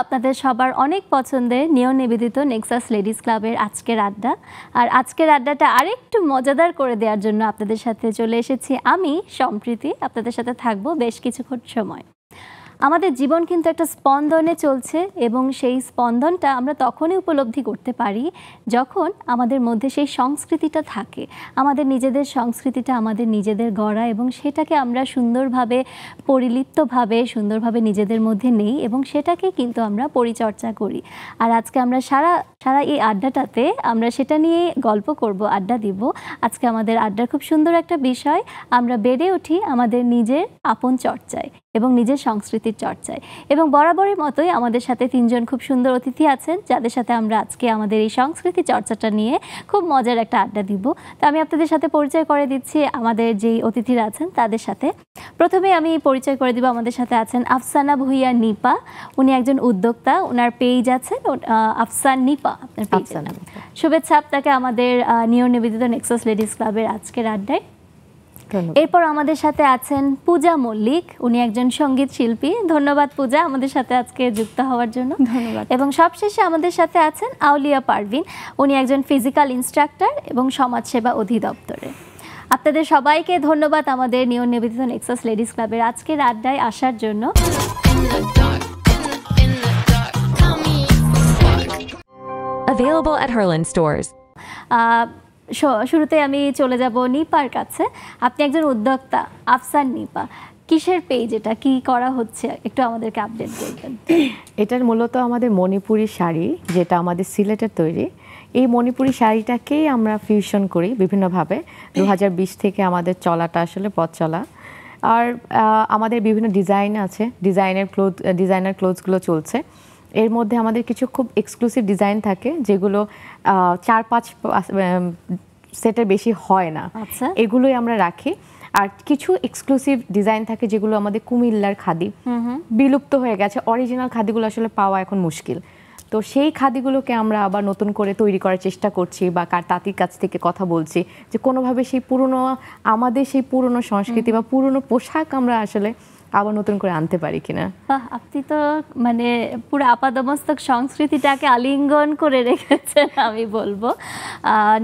আপনাদের সবার অনেক পছন্দের নিয়ম নিবেদিত নেক্সাস লেডিস ক্লাবের আজকের আড্ডা। আর আজকের আড্ডাটা আরেকটু মজাদার করে দেওয়ার জন্য আপনাদের সাথে চলে এসেছি আমি সম্প্রীতি। আপনাদের সাথে থাকবো বেশ কিছুক্ষণ সময়। আমাদের জীবন কিন্তু একটা স্পন্দনে চলছে এবং সেই স্পন্দনটা আমরা তখনই উপলব্ধি করতে পারি যখন আমাদের মধ্যে সেই সংস্কৃতিটা থাকে, আমাদের নিজেদের সংস্কৃতিটা আমাদের নিজেদের গড়া, এবং সেটাকে আমরা সুন্দরভাবে পরিলিপ্তভাবে সুন্দরভাবে নিজেদের মধ্যে নেই এবং সেটাকে কিন্তু আমরা পরিচর্যা করি। আর আজকে আমরা সারা এই আড্ডাটাতে আমরা সেটা নিয়ে গল্প করব, আড্ডা দিব। আজকে আমাদের আড্ডার খুব সুন্দর একটা বিষয়, আমরা বেড়ে উঠি আমাদের নিজের আপন চর্চায় এবং নিজের সংস্কৃতির চর্চায়। এবং বরাবরের মতোই আমাদের সাথে তিনজন খুব সুন্দর অতিথি আছেন যাদের সাথে আমরা আজকে আমাদের এই সংস্কৃতি চর্চাটা নিয়ে খুব মজার একটা আড্ডা দিব। তো আমি আপনাদের সাথে পরিচয় করে দিচ্ছি আমাদের যেই অতিথিরা আছেন তাদের সাথে। প্রথমে আমি পরিচয় করে দিব, আমাদের সাথে আছেন আফসানা ভুইয়া নিপা। উনি একজন উদ্যোক্তা, ওনার পেজ আছে আফসান নিপা, আপনার পেজ। শুভেচ্ছা আপনাকে আমাদের নিয়ম নিবেদিত নেক্সাস লেডিস ক্লাবের আজকের আড্ডায়। এরপর আমাদের সাথে আছেন পূজা মল্লিক, উনি একজন সঙ্গীত শিল্পী। ধন্যবাদ পূজা আমাদের সাথে আজকে যুক্ত হওয়ার জন্য। ধন্যবাদ। এবং সবশেষে আমাদের সাথে আছেন আউলিয়া পারভিন, উনি একজন ফিজিক্যাল ইনস্ট্রাক্টর এবং সমাজসেবা অধিদপ্তরে। আপনাদের সবাইকে ধন্যবাদ আমাদের নিয়ম নিবেদিত নেক্সাস লেডিস ক্লাবের আজকের আড্ডায় আসার জন্য। Available at Herland stores. শুরুতে আমি চলে যাব নিপার কাছে। আপনি একজন উদ্যোক্তা, আফসান নিপা। কিসের পেজ এটা, কি করা হচ্ছে, একটু আমাদেরকে আপডেট করবেন? এটার মূলত আমাদের মণিপুরি শাড়ি, যেটা আমাদের সিলেটের তৈরি। এই মণিপুরি শাড়িটাকেই আমরা ফিউশন করি বিভিন্নভাবে। 2020 থেকে আমাদের চলাটা আসলে পথ চলা। আর আমাদের বিভিন্ন ডিজাইন আছে, ডিজাইনার ক্লোথসগুলো চলছে। এর মধ্যে আমাদের কিছু খুব এক্সক্লুসিভ ডিজাইন থাকে যেগুলো 4-5 সেটের বেশি হয় না, এগুলোই আমরা রাখি। আর কিছু এক্সক্লুসিভ ডিজাইন থাকে যেগুলো আমাদের কুমিল্লার খাদি, বিলুপ্ত হয়ে গেছে, অরিজিনাল খাদিগুলো আসলে পাওয়া এখন মুশকিল। তো সেই খাদিগুলোকে আমরা আবার নতুন করে তৈরি করার চেষ্টা করছি বা তাঁতির কাছ থেকে কথা বলছি যে কোনোভাবে সেই পুরনো আমাদের সেই পুরনো সংস্কৃতি বা পুরনো পোশাক আমরা আসলে আবার নতুন করে আনতে পারি কিনা। আপনি তো মানে পুরো আপাদমস্তক সংস্কৃতিটাকে আলিঙ্গন করে রেখেছেন আমি বলবো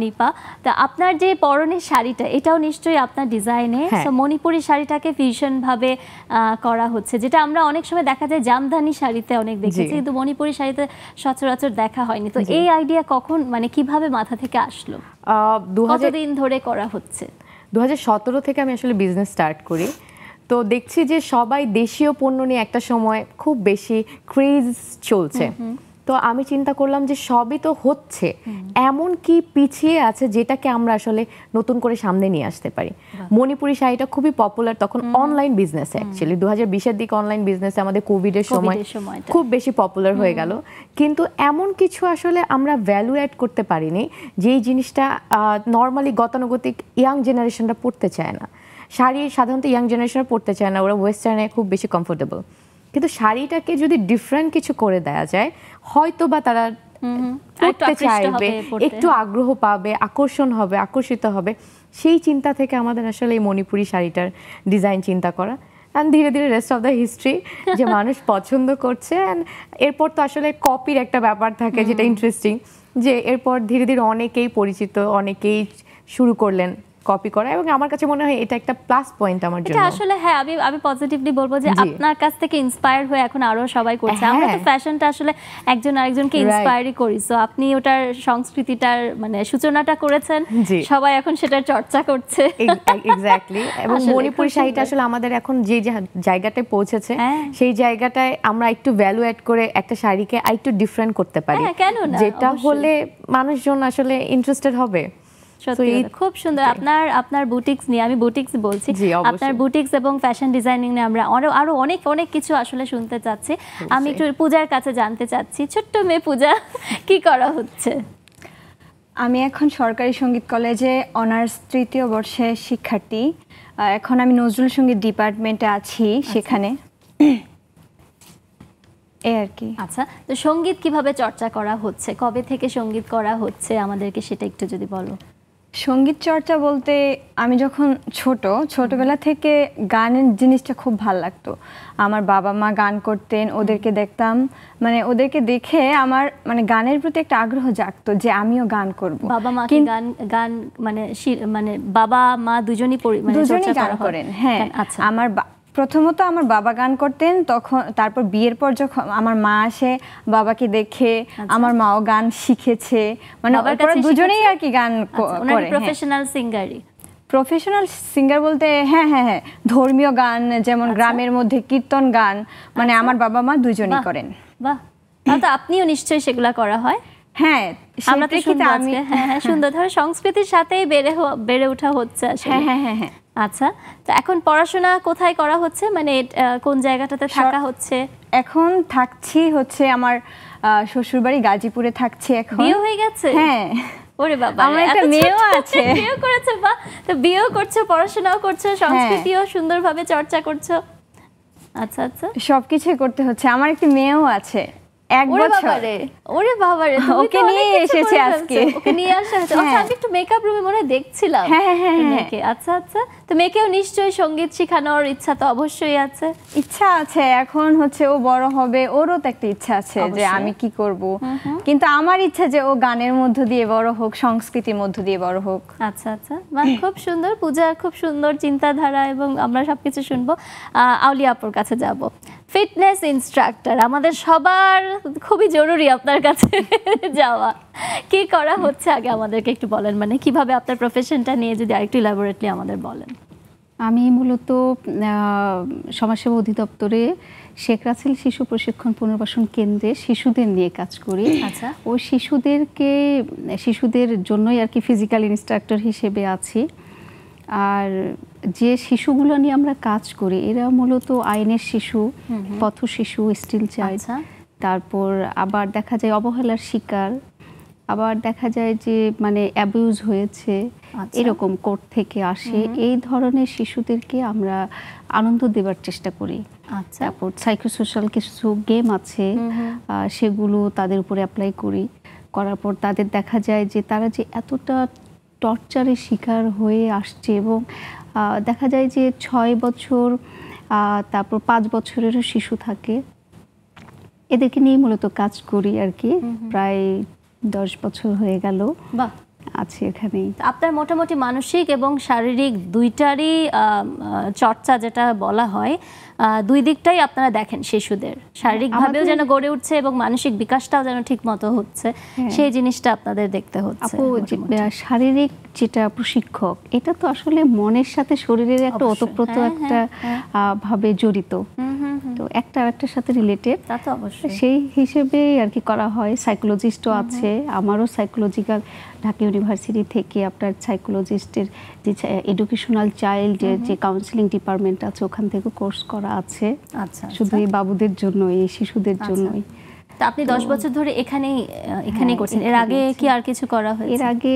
নিপা। তা আপনার যে পরনের শাড়িটা, এটাও নিশ্চয়ই আপনার ডিজাইনে। মণিপুরি শাড়িটাকে ফিউশন ভাবে করা হচ্ছে, যেটা আমরা অনেক সময় দেখা যায় জামদানি শাড়িতে অনেক দেখেছি, কিন্তু মণিপুরি শাড়িতে সচরাচর দেখা হয়নি। তো এই আইডিয়া কখন, মানে কিভাবে মাথা থেকে আসলো? কতদিন ধরে করা হচ্ছে? 2017 থেকে আমি আসলে বিজনেস স্টার্ট করি। তো দেখছি যে সবাই দেশীয় পণ্য নিয়ে একটা সময় খুব বেশি ক্রেজ চলছে। তো আমি চিন্তা করলাম যে সবই তো হচ্ছে, এমন কি পিছিয়ে আছে যেটাকে আমরা আসলে নতুন করে সামনে নিয়ে আসতে পারি। মণিপুরি শাড়িটা খুবই পপুলার তখন অনলাইন বিজনেসে, অ্যাকচুয়ালি 2020-এর দিকে অনলাইন বিজনেসে আমাদের কোভিডের সময় খুব বেশি পপুলার হয়ে গেল। কিন্তু এমন কিছু আসলে আমরা ভ্যালু অ্যাড করতে পারিনি যেই জিনিসটা নর্মালি গতানুগতিক ইয়াং জেনারেশনটা পড়তে চায় না। শাড়ি সাধারণত ইয়াং জেনারেশনে পড়তে চায় না, ওরা ওয়েস্টার্নে খুব বেশি কমফোর্টেবল। কিন্তু শাড়িটাকে যদি ডিফারেন্ট কিছু করে দেওয়া যায়, হয়তো বা তারা পড়তে চাইবে, একটু আগ্রহ পাবে, আকর্ষণ হবে, আকর্ষিত হবে। সেই চিন্তা থেকে আমাদের আসলে এই মণিপুরি শাড়িটার ডিজাইন চিন্তা করা। অ্যান্ড ধীরে ধীরে রেস্ট অফ দ্য হিস্ট্রি, যে মানুষ পছন্দ করছে। অ্যান্ড এরপর তো আসলে কপির একটা ব্যাপার থাকে যেটা ইন্টারেস্টিং, যে এরপর ধীরে ধীরে অনেকেই পরিচিত, অনেকেই শুরু করলেন কপি করা। এবং আমার কাছে মনে হয় এটা একটা প্লাস পয়েন্ট আমার জন্য। এটা আসলে হ্যাঁ, আমি পজিটিভলি বলবো যে আপনার কাছ থেকে ইন্সপায়ার হয়ে এখন আরো সবাই করছে। আমরা তো ফ্যাশনটা আসলে একজন আরেকজনকে ইন্সপায়ারই করি। সো আপনি ওটার সংস্কৃতিটার মানে সূচনাটা করেছেন, সবাই এখন সেটার চর্চা করছে। এক্স্যাক্টলি। এবং মণিপুরি শাড়িটা আসলে আমাদের এখন যে জায়গাটায় পৌঁছেছে, সেই জায়গাটায় আমরা একটু ভ্যালু অ্যাড করে একটা শাড়িকে আরেকটু ডিফারেন্ট করতে পারি, যেটা হলে মানুষজন আসলে ইন্টারেস্টেড হবে। খুব সুন্দর। আপনার বুটিক্স নিয়ে, আমি বুটিক্স বলছি, আপনার বুটিক্স এবং ফ্যাশন ডিজাইনিং নিয়ে আমরা আরো অনেক কিছু আসলে শুনতে চাচ্ছি। আমি একটু পূজার কাছে জানতে চাচ্ছি, ছোট্ট মেয়ে পূজা, কি করা হচ্ছে? আমি এখন সরকারি সঙ্গীত কলেজে অনার্স 3য় বর্ষের শিক্ষার্থী। এখন আমি নজরুল সঙ্গীত ডিপার্টমেন্টে আছি সেখানে, এই আর কি। আচ্ছা, তো সঙ্গীত কিভাবে চর্চা করা হচ্ছে, কবে থেকে সঙ্গীত করা হচ্ছে আমাদেরকে সেটা একটু যদি বলো। সঙ্গীত চর্চা বলতে আমি যখন ছোটবেলা থেকে গানের জিনিসটা খুব ভাল লাগতো। আমার বাবা মা গান করতেন, ওদেরকে দেখতাম, মানে ওদেরকে দেখে আমার মানে গানের প্রতি একটা আগ্রহ জাগতো যে আমিও গান করব। বাবা মা কি গান গান মানে মানে বাবা মা দুজনই দুজনেই গান করেন। হ্যাঁ, আচ্ছা। আমার প্রথমত আমার বাবা গান করতেন, তারপর বিয়ের পর যখন আমার মা আসে বাবাকে দেখে আমার মাও গান শিখেছে, মানে ওরা দুজনেই আর কি গান করে। প্রফেশনাল সিঙ্গারই? প্রফেশনাল সিঙ্গার বলতে হ্যাঁ হ্যাঁ হ্যাঁ, ধর্মীয় গান যেমন গ্রামের মধ্যে কীর্তন গান, মানে আমার বাবা মা দুজনেই করেন। বাহ, তাহলে আপনিও নিশ্চয়ই সেগুলা করা হয়? হ্যাঁ, আমরা তো শুনবো আজকে। হ্যাঁ, সুন্দর। ধরো সংস্কৃতির সাথেই বেড়ে ওঠা হচ্ছে আসলে। হ্যাঁ হ্যাঁ হ্যাঁ। আচ্ছা, তো এখন পড়াশোনা কোথায় করা হচ্ছে, মানে কোন জায়গাটাতে থাকা হচ্ছে? এখন থাকছি হচ্ছে আমার শ্বশুরবাড়ি গাজীপুরে থাকছি এখন। বিয়ে হয়ে গেছে? হ্যাঁ। ওরে বাবা, আমার একটা মেয়েও আছে। বিয়ে করেছে? বাহ, তো বিয়েও করছো, পড়াশোনাও করছো, সংস্কৃতিও সুন্দরভাবে চর্চা করছো। আচ্ছা আচ্ছা, সবকিছুই করতে হচ্ছে। আমার একটা মেয়েও আছে, 1 বছর। ওরে বাবারে, ওকে নিয়ে এসেছি আজকে। ওকে নিয়ে আসা হয়েছে। আচ্ছা, আমি একটু মেকআপ রুমে মনে হয় দেখছিলাম। হ্যাঁ হ্যাঁ মেয়েকে। আচ্ছা আচ্ছা, তো মেয়েকেও নিশ্চয়ই সঙ্গীত শেখানোর ইচ্ছা তো অবশ্যই আছে? ইচ্ছা আছে, এখন হচ্ছে ও বড় হবে, ওরও তো একটা ইচ্ছা আছে যে আমি কি করব, কিন্তু আমার ইচ্ছা যে ও গানের মধ্য দিয়ে বড় হোক, সংস্কৃতির মধ্য দিয়ে বড় হোক। আচ্ছা আচ্ছা, খুব সুন্দর। পূজা, খুব সুন্দর চিন্তাধারা, এবং আমরা সবকিছু শুনবো। আউলিয়া আপুর কাছে যাব। ফিটনেস ইনস্ট্রাক্টর, আমাদের সবার খুবই জরুরি আপনার কাছে যাওয়া। কি করা হচ্ছে আগে আমাদেরকে একটু বলেন, মানে কিভাবে আপনার প্রফেশনটা নিয়ে যদি আরেকটু ইলাবোরেটলি আমাদের বলেন। আমি মূলত সমাজসেবা অধিদপ্তরে শেখ রাসেল শিশু প্রশিক্ষণ পুনর্বাসন কেন্দ্রে শিশুদের নিয়ে কাজ করি। আচ্ছা, ওই শিশুদের জন্যই আর কি ফিজিক্যাল ইনস্ট্রাক্টর হিসেবে আছি। আর যে শিশুগুলো নিয়ে আমরা কাজ করি এরা মূলত আইনের শিশু, পথ শিশু, স্টিল চাইল্ড, তারপর আবার দেখা যায় অবহেলার শিকার, আবার দেখা যায় যে মানে অ্যাবিউজ হয়েছে, এরকম কোর্ট থেকে আসে, এই ধরনের শিশুদেরকে আমরা আনন্দ দেবার চেষ্টা করি। তারপর সাইকোসোশ্যাল কিছু গেম আছে, সেগুলো তাদের উপরে অ্যাপ্লাই করার পর তাদের দেখা যায় যে তারা যে এতটা টর্চারের শিকার হয়ে আসছে, এবং দেখা যায় যে 6 বছর তারপর 5 বছরেরও শিশু থাকে, এদেরকে নিয়ে মূলত কাজ করি আর কি। প্রায় 10 বছর হয়ে গেল আছি এখানেই। আপনার মোটামুটি মানসিক এবং শারীরিক দুইটারই চর্চা যেটা বলা হয়, দুই দিকটাই আপনারা দেখেন শিশুদের, শারীরিকভাবেও যেন গড়ে উঠছে এবং মানসিক বিকাশটাও যেন ঠিক মতো হচ্ছে, সেই জিনিসটা আপনাদের দেখতে হচ্ছে। শারীরিক যেটা প্রশিক্ষক, এটা তো আসলে মনের সাথে শরীরের একটা ওতপ্রোত একটা ভাবে জড়িত, তো একটার সাথে রিলেটেড, তা তো অবশ্যই। সেই হিসেবে আর কি করা হয়। সাইকোলজিস্টও আছে, আমারও সাইকোলজিক্যাল ঢাকা ইউনিভার্সিটি থেকে আপনার সাইকোলজিস্টের যে এডুকেশনাল চাইল্ড যে কাউন্সিলিং ডিপার্টমেন্ট আছে, ওখান থেকে কোর্স করা আছে। আচ্ছা, শুধু এই বাবুদের জন্য, এই শিশুদের জন্যই। তা আপনি 10 বছর ধরে এখানেই করছেন? এর আগে কি আর কিছু করা হয়েছে? এর আগে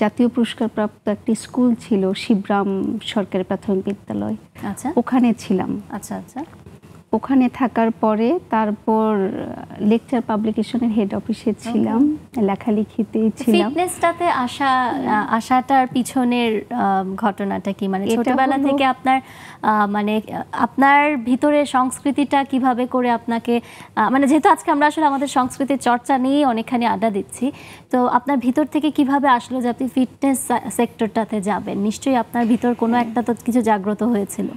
জাতীয় পুরস্কার প্রাপ্ত একটি স্কুল ছিল, শিবরাম সরকারি প্রাথমিক বিদ্যালয়, আচ্ছা, ওখানে ছিলাম। আচ্ছা আচ্ছা, ওখানে থাকার পরে তারপর লেকচার পাবলিকেশনের হেড অফিসে ছিলাম, লেখালেখিতেই ছিলাম। ফিটনেসটাতে আশাটার পিছনের ঘটনাটা কি, মানে ছোটবেলা থেকে আপনার মানে আপনার ভিতরে সংস্কৃতিটা কিভাবে করে আপনাকে, মানে যেহেতু আজকে আমরা আসলে আমাদের সংস্কৃতির চর্চা নিয়ে অনেকখানি আড্ডা দিচ্ছি, তো আপনার ভিতর থেকে কিভাবে আসলো যে আপনি ফিটনেস সেক্টরটাতে যাবেন? নিশ্চয়ই আপনার ভিতর কোনো একটা তো কিছু জাগ্রত হয়েছিল।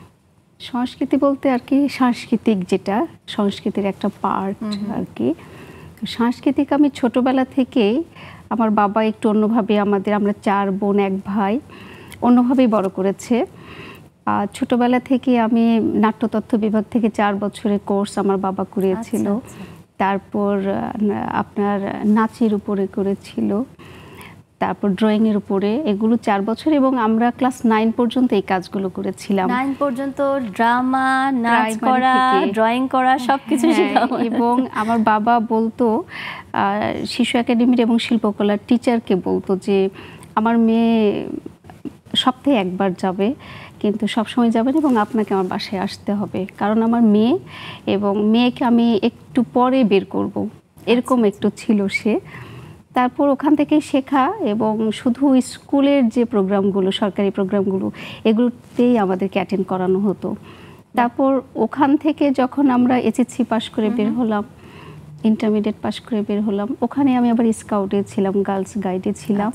সংস্কৃতি বলতে আর কি সাংস্কৃতিক, যেটা সংস্কৃতির একটা পার্ট আর কি। সাংস্কৃতিক আমি ছোটবেলা থেকেই, আমার বাবা একটু অন্যভাবে, আমরা 4 বোন 1 ভাই, অন্যভাবেই বড় করেছে। ছোটবেলা থেকে আমি নাট্যতত্ত্ব বিভাগ থেকে 4 বছরের কোর্স আমার বাবা করিয়েছিল। তারপর আপনার নাচের উপরে করেছিল, তারপর ড্রয়িং এর উপরে, এগুলো 4 বছর, এবং আমরা ক্লাস 9 পর্যন্ত এই কাজগুলো করেছিলাম। 9 পর্যন্ত ড্রামা, নাচ করা, ড্রয়িং করা, সবকিছু শেখা। এবং আমার বাবা বলতো, শিশু একাডেমির এবং শিল্পকলার টিচারকে বলতো যে আমার মেয়ে সপ্তাহে 1 বার যাবে, কিন্তু সবসময় যাবেন, এবং আপনাকে আমার বাসায় আসতে হবে, কারণ আমার মেয়ে, এবং মেয়েকে আমি একটু পরে বের করব, এরকম একটু ছিল সে। তারপর ওখান থেকে শেখা, এবং শুধু স্কুলের যে প্রোগ্রামগুলো, সরকারি প্রোগ্রামগুলো, এগুলোতেই আমাদেরকে অ্যাটেন্ড করানো হতো। তারপর ওখান থেকে যখন আমরা এইচএসসি পাশ করে বের হলাম, ইন্টারমিডিয়েট পাশ করে বের হলাম, ওখানে আমি আবার স্কাউটে ছিলাম, গার্লস গাইডে ছিলাম।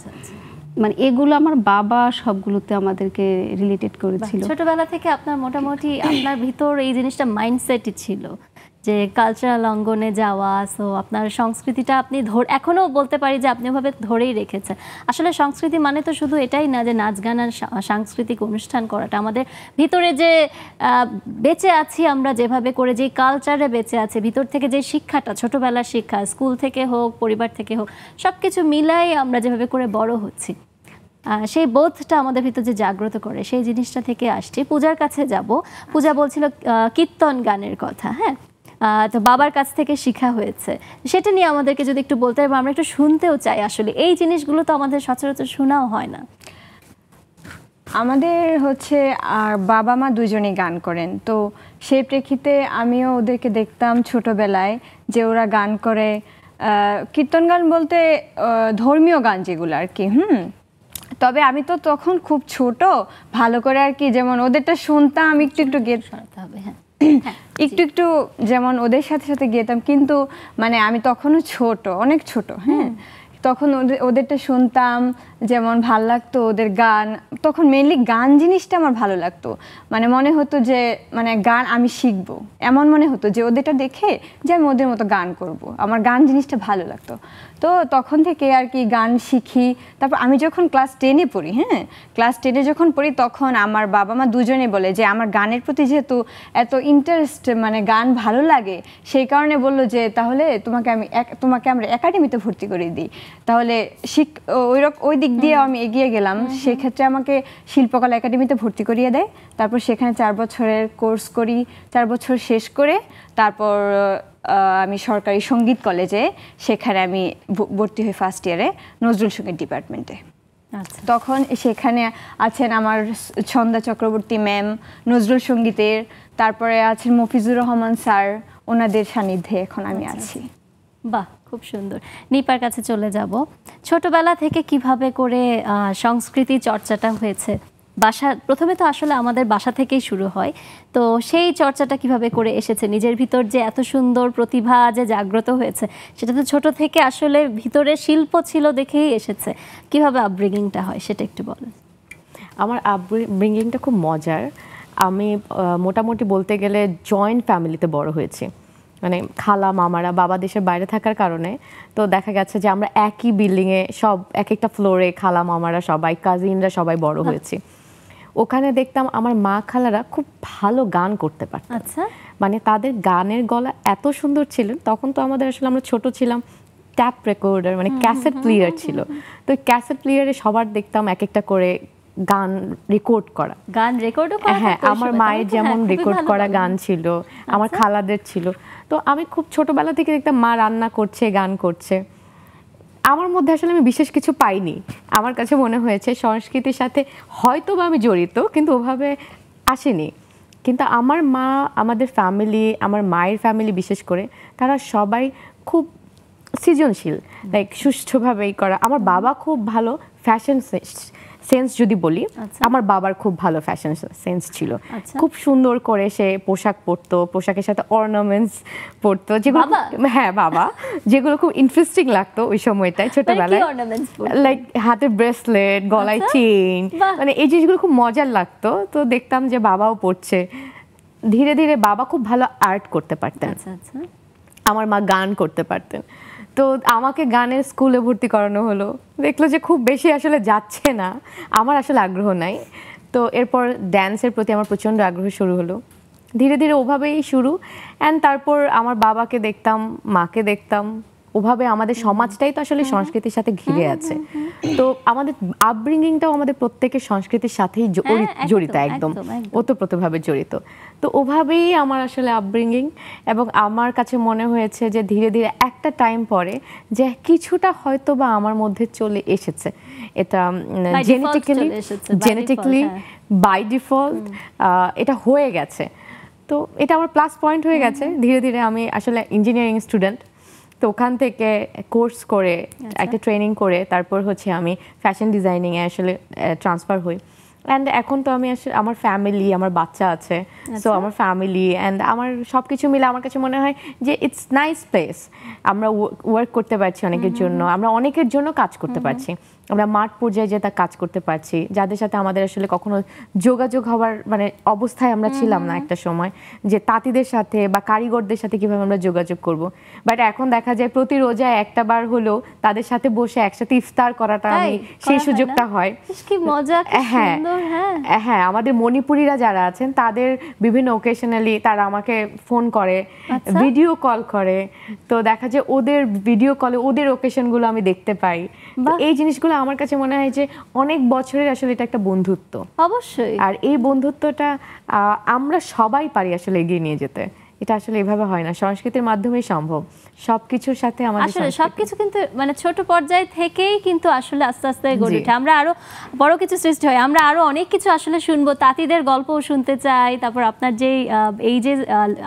মানে এগুলো আমার বাবা সবগুলোতে আমাদেরকে রিলেটেড করেছিল। ছোটবেলা থেকে আপনার মোটামুটি আপনার ভিতর এই জিনিসটা মাইন্ডসেটই ছিল যে কালচারাল অঙ্গনে যাওয়া, সো আপনার সংস্কৃতিটা আপনি এখনো বলতে পারি যে আপনি ওভাবে ধরেই রেখেছেন। আসলে সংস্কৃতি মানে তো শুধু এটাই না যে নাচ গান আর সাংস্কৃতিক অনুষ্ঠান করাটা, আমাদের ভিতরে যে বেঁচে আছি আমরা যেভাবে করে, যে কালচারে বেঁচে আছে, ভিতর থেকে যে শিক্ষাটা, ছোটবেলার শিক্ষা, স্কুল থেকে হোক, পরিবার থেকে হোক, সব কিছু মিলাই আমরা যেভাবে করে বড় হচ্ছি, সেই বোধটা আমাদের ভিতর যে জাগ্রত করে, সেই জিনিসটা থেকে আসছে। পূজার কাছে যাব। পূজা বলছিল কীর্তন গানের কথা, হ্যাঁ, তো বাবার কাছ থেকে শেখা হয়েছে, সেটা নিয়ে আমাদেরকে যদি একটু বলতে পারবো, আমরা একটু শুনতেও চাই। আসলে এই জিনিসগুলো তো আমাদের সচরাচর শোনাও হয় না। আমাদের হচ্ছে আর বাবা মা দুজনেই গান করেন, তো সেই প্রেক্ষিতে আমিও ওদেরকে দেখতাম ছোটবেলায় যে ওরা গান করে। কীর্তন গান বলতে ধর্মীয় গান যেগুলো আর কি। তবে আমি তো তখন খুব ছোট, ভালো করে আর কি, যেমন ওদেরটা শুনতাম, একটু একটু গেতে হবে, হ্যাঁ একটু একটু যেমন ওদের সাথে সাথে গেতাম, কিন্তু মানে আমি তখনও ছোট, অনেক ছোট, হ্যাঁ, তখন ওদেরটা শুনতাম, যেমন ভাল লাগতো ওদের গান। তখন মেইনলি গান জিনিসটা আমার ভালো লাগতো, মানে মনে হতো যে মানে গান আমি শিখবো, এমন মনে হতো যে ওদেরটা দেখে যে আমি ওদের মতো গান করব, আমার গান জিনিসটা ভালো লাগতো। তো তখন থেকে আর কি গান শিখি। তারপর আমি যখন ক্লাস 10-এ পড়ি, হ্যাঁ, ক্লাস 10-এ যখন পড়ি, তখন আমার বাবা মা দুজনে বলে যে আমার গানের প্রতি যেহেতু এত ইন্টারেস্ট, মানে গান ভালো লাগে, সেই কারণে বললো যে তাহলে তোমাকে আমরা একাডেমিতে ভর্তি করে দিই, তাহলে ওই দিক দিয়ে আমি এগিয়ে গেলাম। সেক্ষেত্রে আমাকে শিল্পকলা একাডেমিতে ভর্তি করিয়ে দেয়। তারপর সেখানে 4 বছরের কোর্স করি, 4 বছর শেষ করে তারপর আমি সরকারি সঙ্গীত কলেজে, সেখানে আমি ভর্তি হই ফার্স্ট ইয়ারে নজরুল সঙ্গীত ডিপার্টমেন্টে। তখন সেখানে আছেন আমার ছন্দা চক্রবর্তী ম্যাম নজরুল সঙ্গীতের, তারপরে আছেন মফিজুর রহমান স্যার, ওনাদের সান্নিধ্যে এখন আমি আছি। বাহ, খুব সুন্দর। নিপার কাছে চলে যাব। ছোটবেলা থেকে কিভাবে করে সংস্কৃতি চর্চাটা হয়েছে? প্রথমে তো আসলে আমাদের বাসা থেকেই শুরু হয়, তো সেই চর্চাটা কিভাবে করে এসেছে? নিজের ভিতর যে এত সুন্দর প্রতিভা যে জাগ্রত হয়েছে, সেটা তো ছোট থেকে আসলে ভিতরে শিল্প ছিল দেখেই এসেছে। কিভাবে আপব্রিঙ্গিংটা হয় সেটা একটু বলেন। আমার আপব্রিঙ্গিংটা খুব মজার। আমি মোটামুটি বলতে গেলে জয়েন্ট ফ্যামিলিতে বড় হয়েছি, মানে খালা মামারা, বাবা দেশের বাইরে থাকার কারণে তো দেখা গেছে যে আমরা একই বিল্ডিংয়ে, সব এক একটা ফ্লোরে, খালা মামারা সবাই, কাজিনরা সবাই বড় হয়েছি। ওখানে দেখতাম আমার মা খালারা খুব ভালো গান করতে পারত। আচ্ছা, মানে তাদের গানের গলা এত সুন্দর ছিল। তখন তো আমাদের আসলে আমরা ছোট ছিলাম, ট্যাপ রেকর্ডার মানে ক্যাসেট প্লেয়ার ছিল, তো ক্যাসেট প্লেয়ারে সবার দেখতাম এক একটা করে গান রেকর্ড করা, গান রেকর্ডও করা। হ্যাঁ, আমার মায়ের যেমন রেকর্ড করা গান ছিল, আমার খালাদের ছিল। তো আমি খুব ছোটবেলা থেকে দেখতাম মা রান্না করছে, গান করছে। আমার মধ্যে আসলে আমি বিশেষ কিছু পাইনি। আমার কাছে মনে হয়েছে সংস্কৃতির সাথে হয়তো বা আমি জড়িত, কিন্তু ওভাবে আসেনি। কিন্তু আমার মা, আমাদের ফ্যামিলি, আমার মায়ের ফ্যামিলি বিশেষ করে, তারা সবাই খুব সৃজনশীল, লাইক সুষ্ঠুভাবেই করা। আমার বাবা খুব ভালো ফ্যাশন সেন্স যদি বলি, আমার বাবার খুব ভালো ফ্যাশন সেন্স ছিল। খুব সুন্দর করে সে পোশাক পরতো, পোশাকের সাথে অর্নামেন্টস পরতো, যেগুলো হ্যাঁ বাবা, যেগুলো খুব ইন্টারেস্টিং লাগতো ওই সময়টায় ছোটবেলায়, লাইক হাতে ব্রেসলেট, গলায় চেইন, মানে এই জিনিসগুলো খুব মজার লাগতো। তো দেখতাম যে বাবাও পরছে। ধীরে ধীরে বাবা খুব ভালো আর্ট করতে পারতেন, আমার মা গান করতে পারতেন। তো আমাকে গানের স্কুলে ভর্তি করানো হলো, দেখলো যে খুব বেশি আসলে যাচ্ছে না, আমার আসলে আগ্রহ নাই। তো এরপর ড্যান্সের প্রতি আমার প্রচণ্ড আগ্রহ শুরু হলো, ধীরে ধীরে ওভাবেই শুরু। অ্যান্ড তারপর আমার বাবাকে দেখতাম, মাকে দেখতাম, ওভাবে আমাদের সমাজটাই তো আসলে সংস্কৃতির সাথে ঘিরে আছে। তো আমাদের আপব্রিঙ্গিংটাও আমাদের প্রত্যেকের সংস্কৃতির সাথেই জড়িত, একদম ওতপ্রোতভাবে জড়িত। তো ওভাবেই আমার আসলে আপব্রিঙ্গিং। এবং আমার কাছে মনে হয়েছে যে ধীরে ধীরে একটা টাইম পরে যে কিছুটা হয়তো বা আমার মধ্যে চলে এসেছে, এটা জেনেটিক্যালি বাই ডিফল্ট এটা হয়ে গেছে। তো এটা আমার প্লাস পয়েন্ট হয়ে গেছে। ধীরে ধীরে আমি আসলে ইঞ্জিনিয়ারিং স্টুডেন্ট, তো তো ওখান থেকে কোর্স করে একটা ট্রেনিং করে তারপর হচ্ছে আমি ফ্যাশন ডিজাইনিংয়ে আসলে ট্রান্সফার হই। অ্যান্ড এখন তো আমি আসলে আমার ফ্যামিলি, আমার বাচ্চা আছে, সো আমার ফ্যামিলি অ্যান্ড আমার সব কিছু মিলে আমার কাছে মনে হয় যে ইটস নাইস প্লেস। আমরা ওয়ার্ক করতে পারছি অনেকের জন্য, আমরা অনেকের জন্য কাজ করতে পারছি, আমরা মাঠ পর্যায়ে যে তা কাজ করতে পারছি, যাদের সাথে আমাদের আসলে কখনো যোগাযোগ হওয়ার মানে অবস্থায় আমরা ছিলাম না একটা সময়, যে তাঁতিদের সাথে বা কারিগরদের সাথে কিভাবে আমরা যোগাযোগ করব। বাট এখন দেখা যায় প্রতি রোজায় একটা বার হলেও তাদের সাথে বসে একসাথে ইফতার করাটা আমি সেই সুযোগটা হয়। কি মজা, কি সুন্দর। হ্যাঁ, আমাদের মণিপুরীরা যারা আছেন তাদের বিভিন্ন ওকেশনালি তারা আমাকে ফোন করে, ভিডিও কল করে, তো দেখা যায় ওদের ভিডিও কলে ওদের ওকেশনগুলো আমি দেখতে পাই। এই জিনিসগুলো আমার কাছে মনে হয় যে অনেক বছরের আসলে এটা একটা বন্ধুত্ব। অবশ্যই। আর এই বন্ধুত্বটা আমরা সবাই পারি আসলে এগিয়ে নিয়ে যেতে। এটা আসলে এভাবে হয় না, সংস্কৃতির মাধ্যমেই সম্ভব। সবকিছুর সাথে আমাদের আসলে সবকিছু কিন্তু মানে ছোট পর্যায় থেকেই কিন্তু আসলে আস্তে আস্তে গড়ে ওঠে। আমরা আরো বড় কিছু সৃষ্টি হয়, আমরা আরো অনেক কিছু আসলে শুনবো, তাঁতিদের গল্পও শুনতে চাই। তারপর আপনার যে এই যে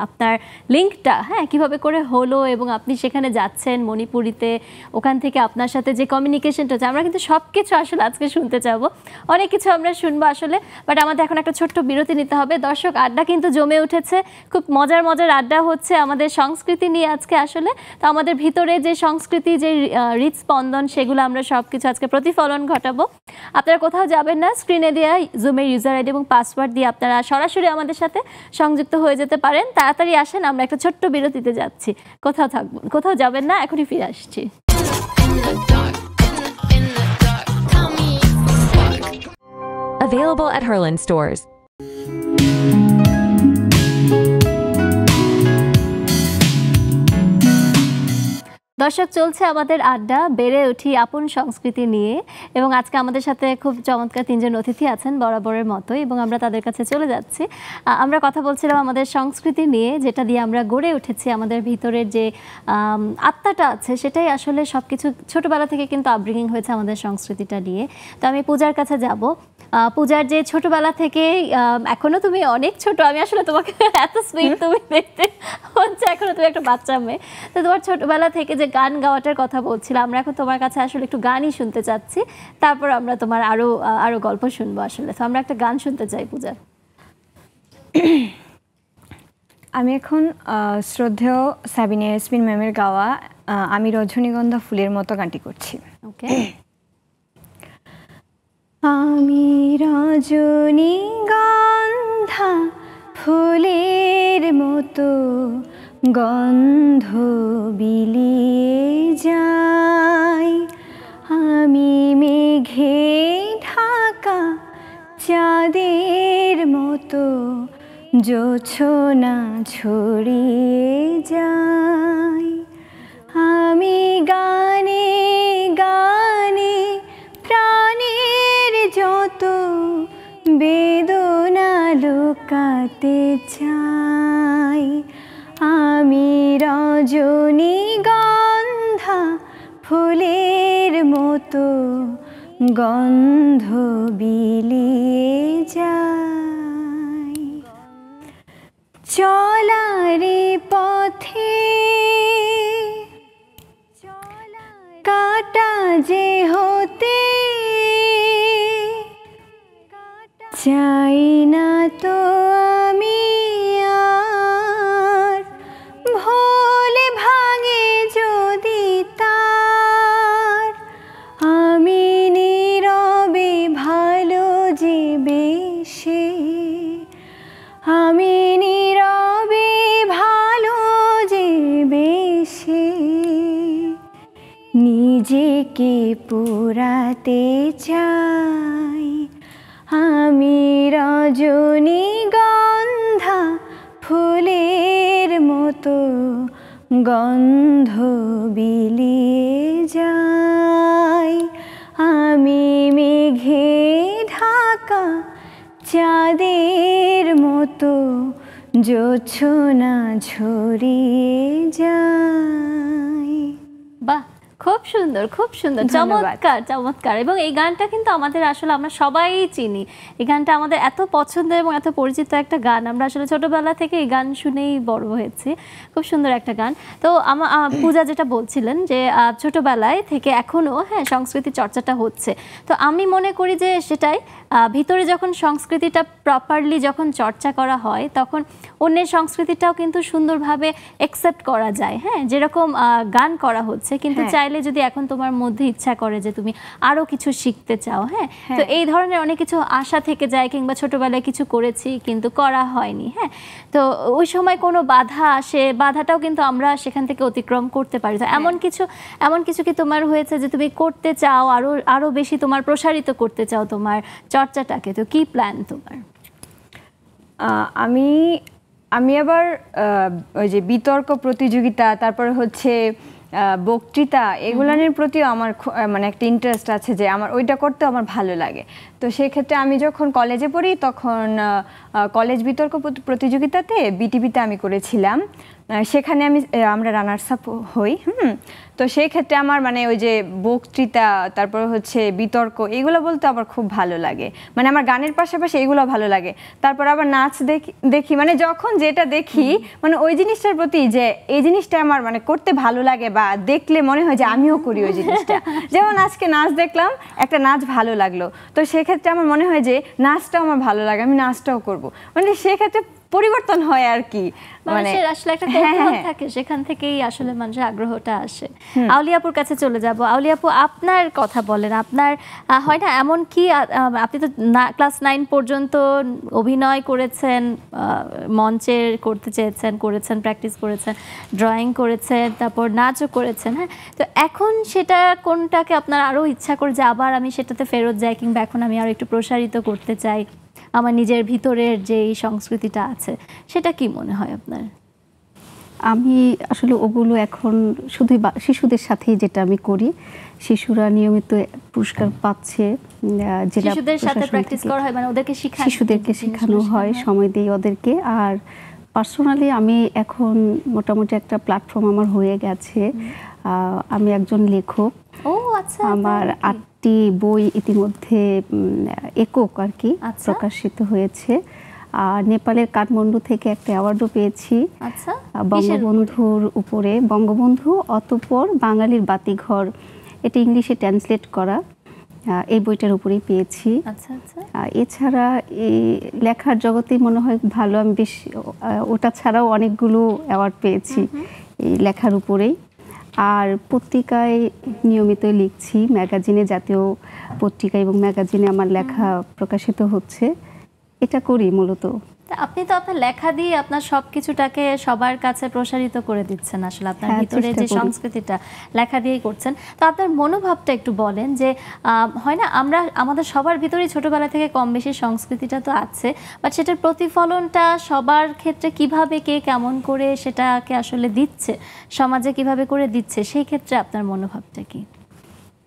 আপনার লিঙ্কটা, হ্যাঁ, কিভাবে করে হলো এবং আপনি সেখানে যাচ্ছেন মণিপুরিতে, ওখান থেকে আপনার সাথে যে কমিউনিকেশনটা হচ্ছে, আমরা কিন্তু সব কিছু আসলে আজকে শুনতে চাবো। অনেক কিছু আমরা শুনবো আসলে, বাট আমাদের এখন একটা ছোট্ট বিরতি নিতে হবে। দর্শক, আড্ডা কিন্তু জমে উঠেছে, খুব মজার আড্ডা হচ্ছে আমাদের সংস্কৃতি নিয়ে আজকে। আসলে তো আমাদের ভিতরে যে সংস্কৃতি, যে হৃদস্পন্দন, সেগুলো আমরা সবকিছু আজকে প্রতিফলন ঘটাবো। আপনারা কোথাও যাবেন না, স্ক্রিনে দেওয়া জুমের ইউজার আইডি এবং পাসওয়ার্ড দিয়ে আপনারা সরাসরি আমাদের সাথে সংযুক্ত হয়ে যেতে পারেন। তাড়াতাড়ি আসেন, আমরা একটা ছোট্ট বিরতিতে যাচ্ছি। কোথাও যাবেন না, এখনই ফিরে আসছি। Available at Herland stores. দর্শক, চলছে আমাদের আড্ডা, বেড়ে উঠি আপন সংস্কৃতি নিয়ে, এবং আজকে আমাদের সাথে খুব চমৎকার তিনজন অতিথি আছেন বরাবরের মতো, এবং আমরা তাদের কাছে চলে যাচ্ছি। আমরা কথা বলছিলাম আমাদের সংস্কৃতি নিয়ে, যেটা দিয়ে আমরা গড়ে উঠেছি, আমাদের ভিতরের যে আত্মাটা আছে সেটাই আসলে সব কিছু ছোটোবেলা থেকে কিন্তু আপব্রিঙ্গিং হয়েছে আমাদের সংস্কৃতিটা নিয়ে। তো আমি পূজার কাছে যাব। পূজার যে ছোটবেলা থেকে, এখনো তুমি অনেক ছোট, আমি আসলে তোমাকে এত সুইট তুমি দেখতে হচ্ছে, এখনো তুমি একটা বাচ্চা মেয়ে। তো তোমার ছোটবেলা থেকে যে গান গাওয়াটার কথা বলছিলাম, আমরা এখন তোমার কাছে আসলে একটু গানই শুনতে চাচ্ছি, তারপর আমরা তোমার আরো গল্প শুনবো আসলে। তো আমরা একটা গান শুনতে চাই পূজা। আমি এখন শ্রদ্ধেয় সাবিনা ইয়াসমিন ম্যামের গাওয়া আমি রজনীগন্ধা ফুলের মতো গানটি করছি। ওকে। আমি রজনীগন্ধা ফুলের মতো গন্ধ বিলিয়ে যাই, আমি মেঘে ঢাকা চাঁদের মতো জোছনা ছড়িয়ে যাই, আমি গানে গানে প্রাণের যত বেদনা লুকাতে চাই, আমি রজনীগন্ধা ফুলের মতো গন্ধ বিলিয়ে যাই, চলারে পথে কাটা যে হতে চাই না তো আমি আর, ভুলে ভাঙে যদি তার, আমি নীরবে ভালো যে বেশে, আমি নীরবে ভালো যে বেশে নিজেকে পোড়াতে চাই, আমি রজনীগন্ধা ফুলের মতো গন্ধ বিলিয়ে যাই, আমি মেঘে ঢাকা চাঁদের মতো জোছনা ছড়িয়ে যাই। বাহ, খুব সুন্দর, খুব সুন্দর, ধন্যবাদ। চমৎকার চমৎকার। এবং এই গানটা কিন্তু আমাদের আসলে আমরা সবাই চিনি, এই গানটা আমাদের এত পছন্দের এবং এত পরিচিত একটা গান, আমরা আসলে ছোটবেলা থেকে এই গান শুনেই বড় হয়েছি। খুব সুন্দর একটা গান। তো পূজা যেটা বলছিলেন যে ছোটবেলায় থেকে এখনো হ্যাঁ সংস্কৃতি চর্চাটা হচ্ছে, তো আমি মনে করি যে সেটাই ভিতরে যখন সংস্কৃতিটা প্রপারলি যখন চর্চা করা হয় তখন অন্যের সংস্কৃতিটাও কিন্তু সুন্দরভাবে একসেপ্ট করা যায়। হ্যাঁ, যেরকম গান করা হচ্ছে, কিন্তু চাইলে যদি এখন তোমার মধ্যে ইচ্ছা করে যে তুমি আরো কিছু শিখতে চাও, হ্যাঁ, তো এই ধরনের অনেক কিছু আশা থেকে যায়, কিংবা ছোটবেলায় কিছু করেছি কিন্তু করা হয়নি, হ্যাঁ, তো ওই সময় কোনো বাধা আসে, বাধাটাও কিন্তু আমরা সেখান থেকে অতিক্রম করতে পারি। তো এমন কিছু কি তোমার হয়েছে যে তুমি করতে চাও, আরো বেশি তোমার প্রসারিত করতে চাও তোমার চর্চাটাকে, তো কি প্ল্যান তোমার? আমি আবার ওই যে বিতর্ক প্রতিযোগিতা, তারপরে হচ্ছে বক্তৃতা, এগুলোর প্রতিও আমার মানে একটা ইন্টারেস্ট আছে, যে আমার ওইটা করতে আমার ভালো লাগে। তো সেক্ষেত্রে আমি যখন কলেজে পড়ি তখন কলেজ বিতর্ক প্রতিযোগিতাতে বিটিভিতে আমি করেছিলাম, সেখানে আমরা রানার্স আপ হই। তো সেই ক্ষেত্রে আমার মানে ওই যে বক্তৃতা, তারপর হচ্ছে বিতর্ক, এগুলো বলতে আমার খুব ভালো লাগে, মানে আমার গানের পাশাপাশি এগুলো ভালো লাগে। তারপর আবার নাচ দেখি মানে যখন যেটা দেখি মানে ওই জিনিসটার প্রতি যে এই জিনিসটা আমার মানে করতে ভালো লাগে, বা দেখলে মনে হয় যে আমিও করি ওই জিনিসটা। যেমন আজকে নাচ দেখলাম, একটা নাচ ভালো লাগলো, তো সেক্ষেত্রে আমার মনে হয় যে নাচটাও আমার ভালো লাগে, আমি নাচটাও করব, মানে সেক্ষেত্রে পরিবর্তন হয় আর কি, মানে আসলে একটা কৌতূহল থাকে, সেখান থেকেই আসলে মানুষের আগ্রহটা আসে। আউলিয়াপুর কাছে চলে যাব। আউলিয়াপু, আপনার কথা বলেন। আপনার হয় না এমন কি, আপনি তো ক্লাস 9 পর্যন্ত অভিনয় করেছেন, মঞ্চে করতে চেয়েছেন, করেছেন, প্র্যাকটিস করেছেন, ড্রয়িং করেছেন, তারপর নাচও করেছেন, হ্যাঁ, তো এখন সেটা কোনটাকে আপনার আরো ইচ্ছা করে যে আবার আমি সেটাতে ফেরত যাই, কিংবা এখন আমি আরো একটু প্রসারিত করতে চাই আমার নিজের ভিতরের যে এই সংস্কৃতিটা আছে, সেটা কি মনে হয় আপনার? আমি আসলে ওগুলো এখন শুধু শিশুদের সাথেই যেটা আমি করি, শিশুরা নিয়মিত পুরস্কার পাচ্ছে, শিশুদের সাথে প্র্যাকটিস করা হয়, মানে ওদেরকে শিশুদেরকে শেখানো হয়, সময় দিই ওদেরকে। আর পার্সোনালি আমি এখন মোটামুটি একটা প্ল্যাটফর্ম আমার হয়ে গেছে, আমি একজন লেখক। ও আচ্ছা, আমার 8টি বই ইতিমধ্যে একক আর কি প্রকাশিত হয়েছে, আর নেপালের কাঠমান্ডু থেকে একটা অ্যাওয়ার্ডও পেয়েছি। আচ্ছা, বঙ্গবন্ধুর উপরে, বঙ্গবন্ধু অতঃপর বাঙালির বাতিঘর, এটা ইংলিশে ট্রান্সলেট করা, এই বইটার উপরেই পেয়েছি। আচ্ছা আচ্ছা। এছাড়া এই লেখার জগতে মনে হয় ভালো, আমি বেশ ওটা ছাড়াও অনেকগুলো অ্যাওয়ার্ড পেয়েছি এই লেখার উপরেই। আর পত্রিকায় নিয়মিত লিখছি, ম্যাগাজিনে, জাতীয় পত্রিকা এবং ম্যাগাজিনে আমার লেখা প্রকাশিত হচ্ছে, এটা করি মূলত। আপনি তো আপনার লেখা দিয়ে আপনার সবকিছুটাকে সবার কাছে প্রসারিত করে দিচ্ছেন, আসলে আপনার ভিতরে যে সংস্কৃতিটা লেখা দিয়েই করছেন। তো আপনার মনোভাবটা একটু বলেন, যে হয় না আমাদের সবার ভিতরেই ছোটবেলা থেকে কম বেশি সংস্কৃতিটা তো আছে, বাট সেটার প্রতিফলনটা সবার ক্ষেত্রে কিভাবে কে কেমন করে সেটাকে আসলে দিচ্ছে, সমাজে কিভাবে করে দিচ্ছে, সেই ক্ষেত্রে আপনার মনোভাবটা কি?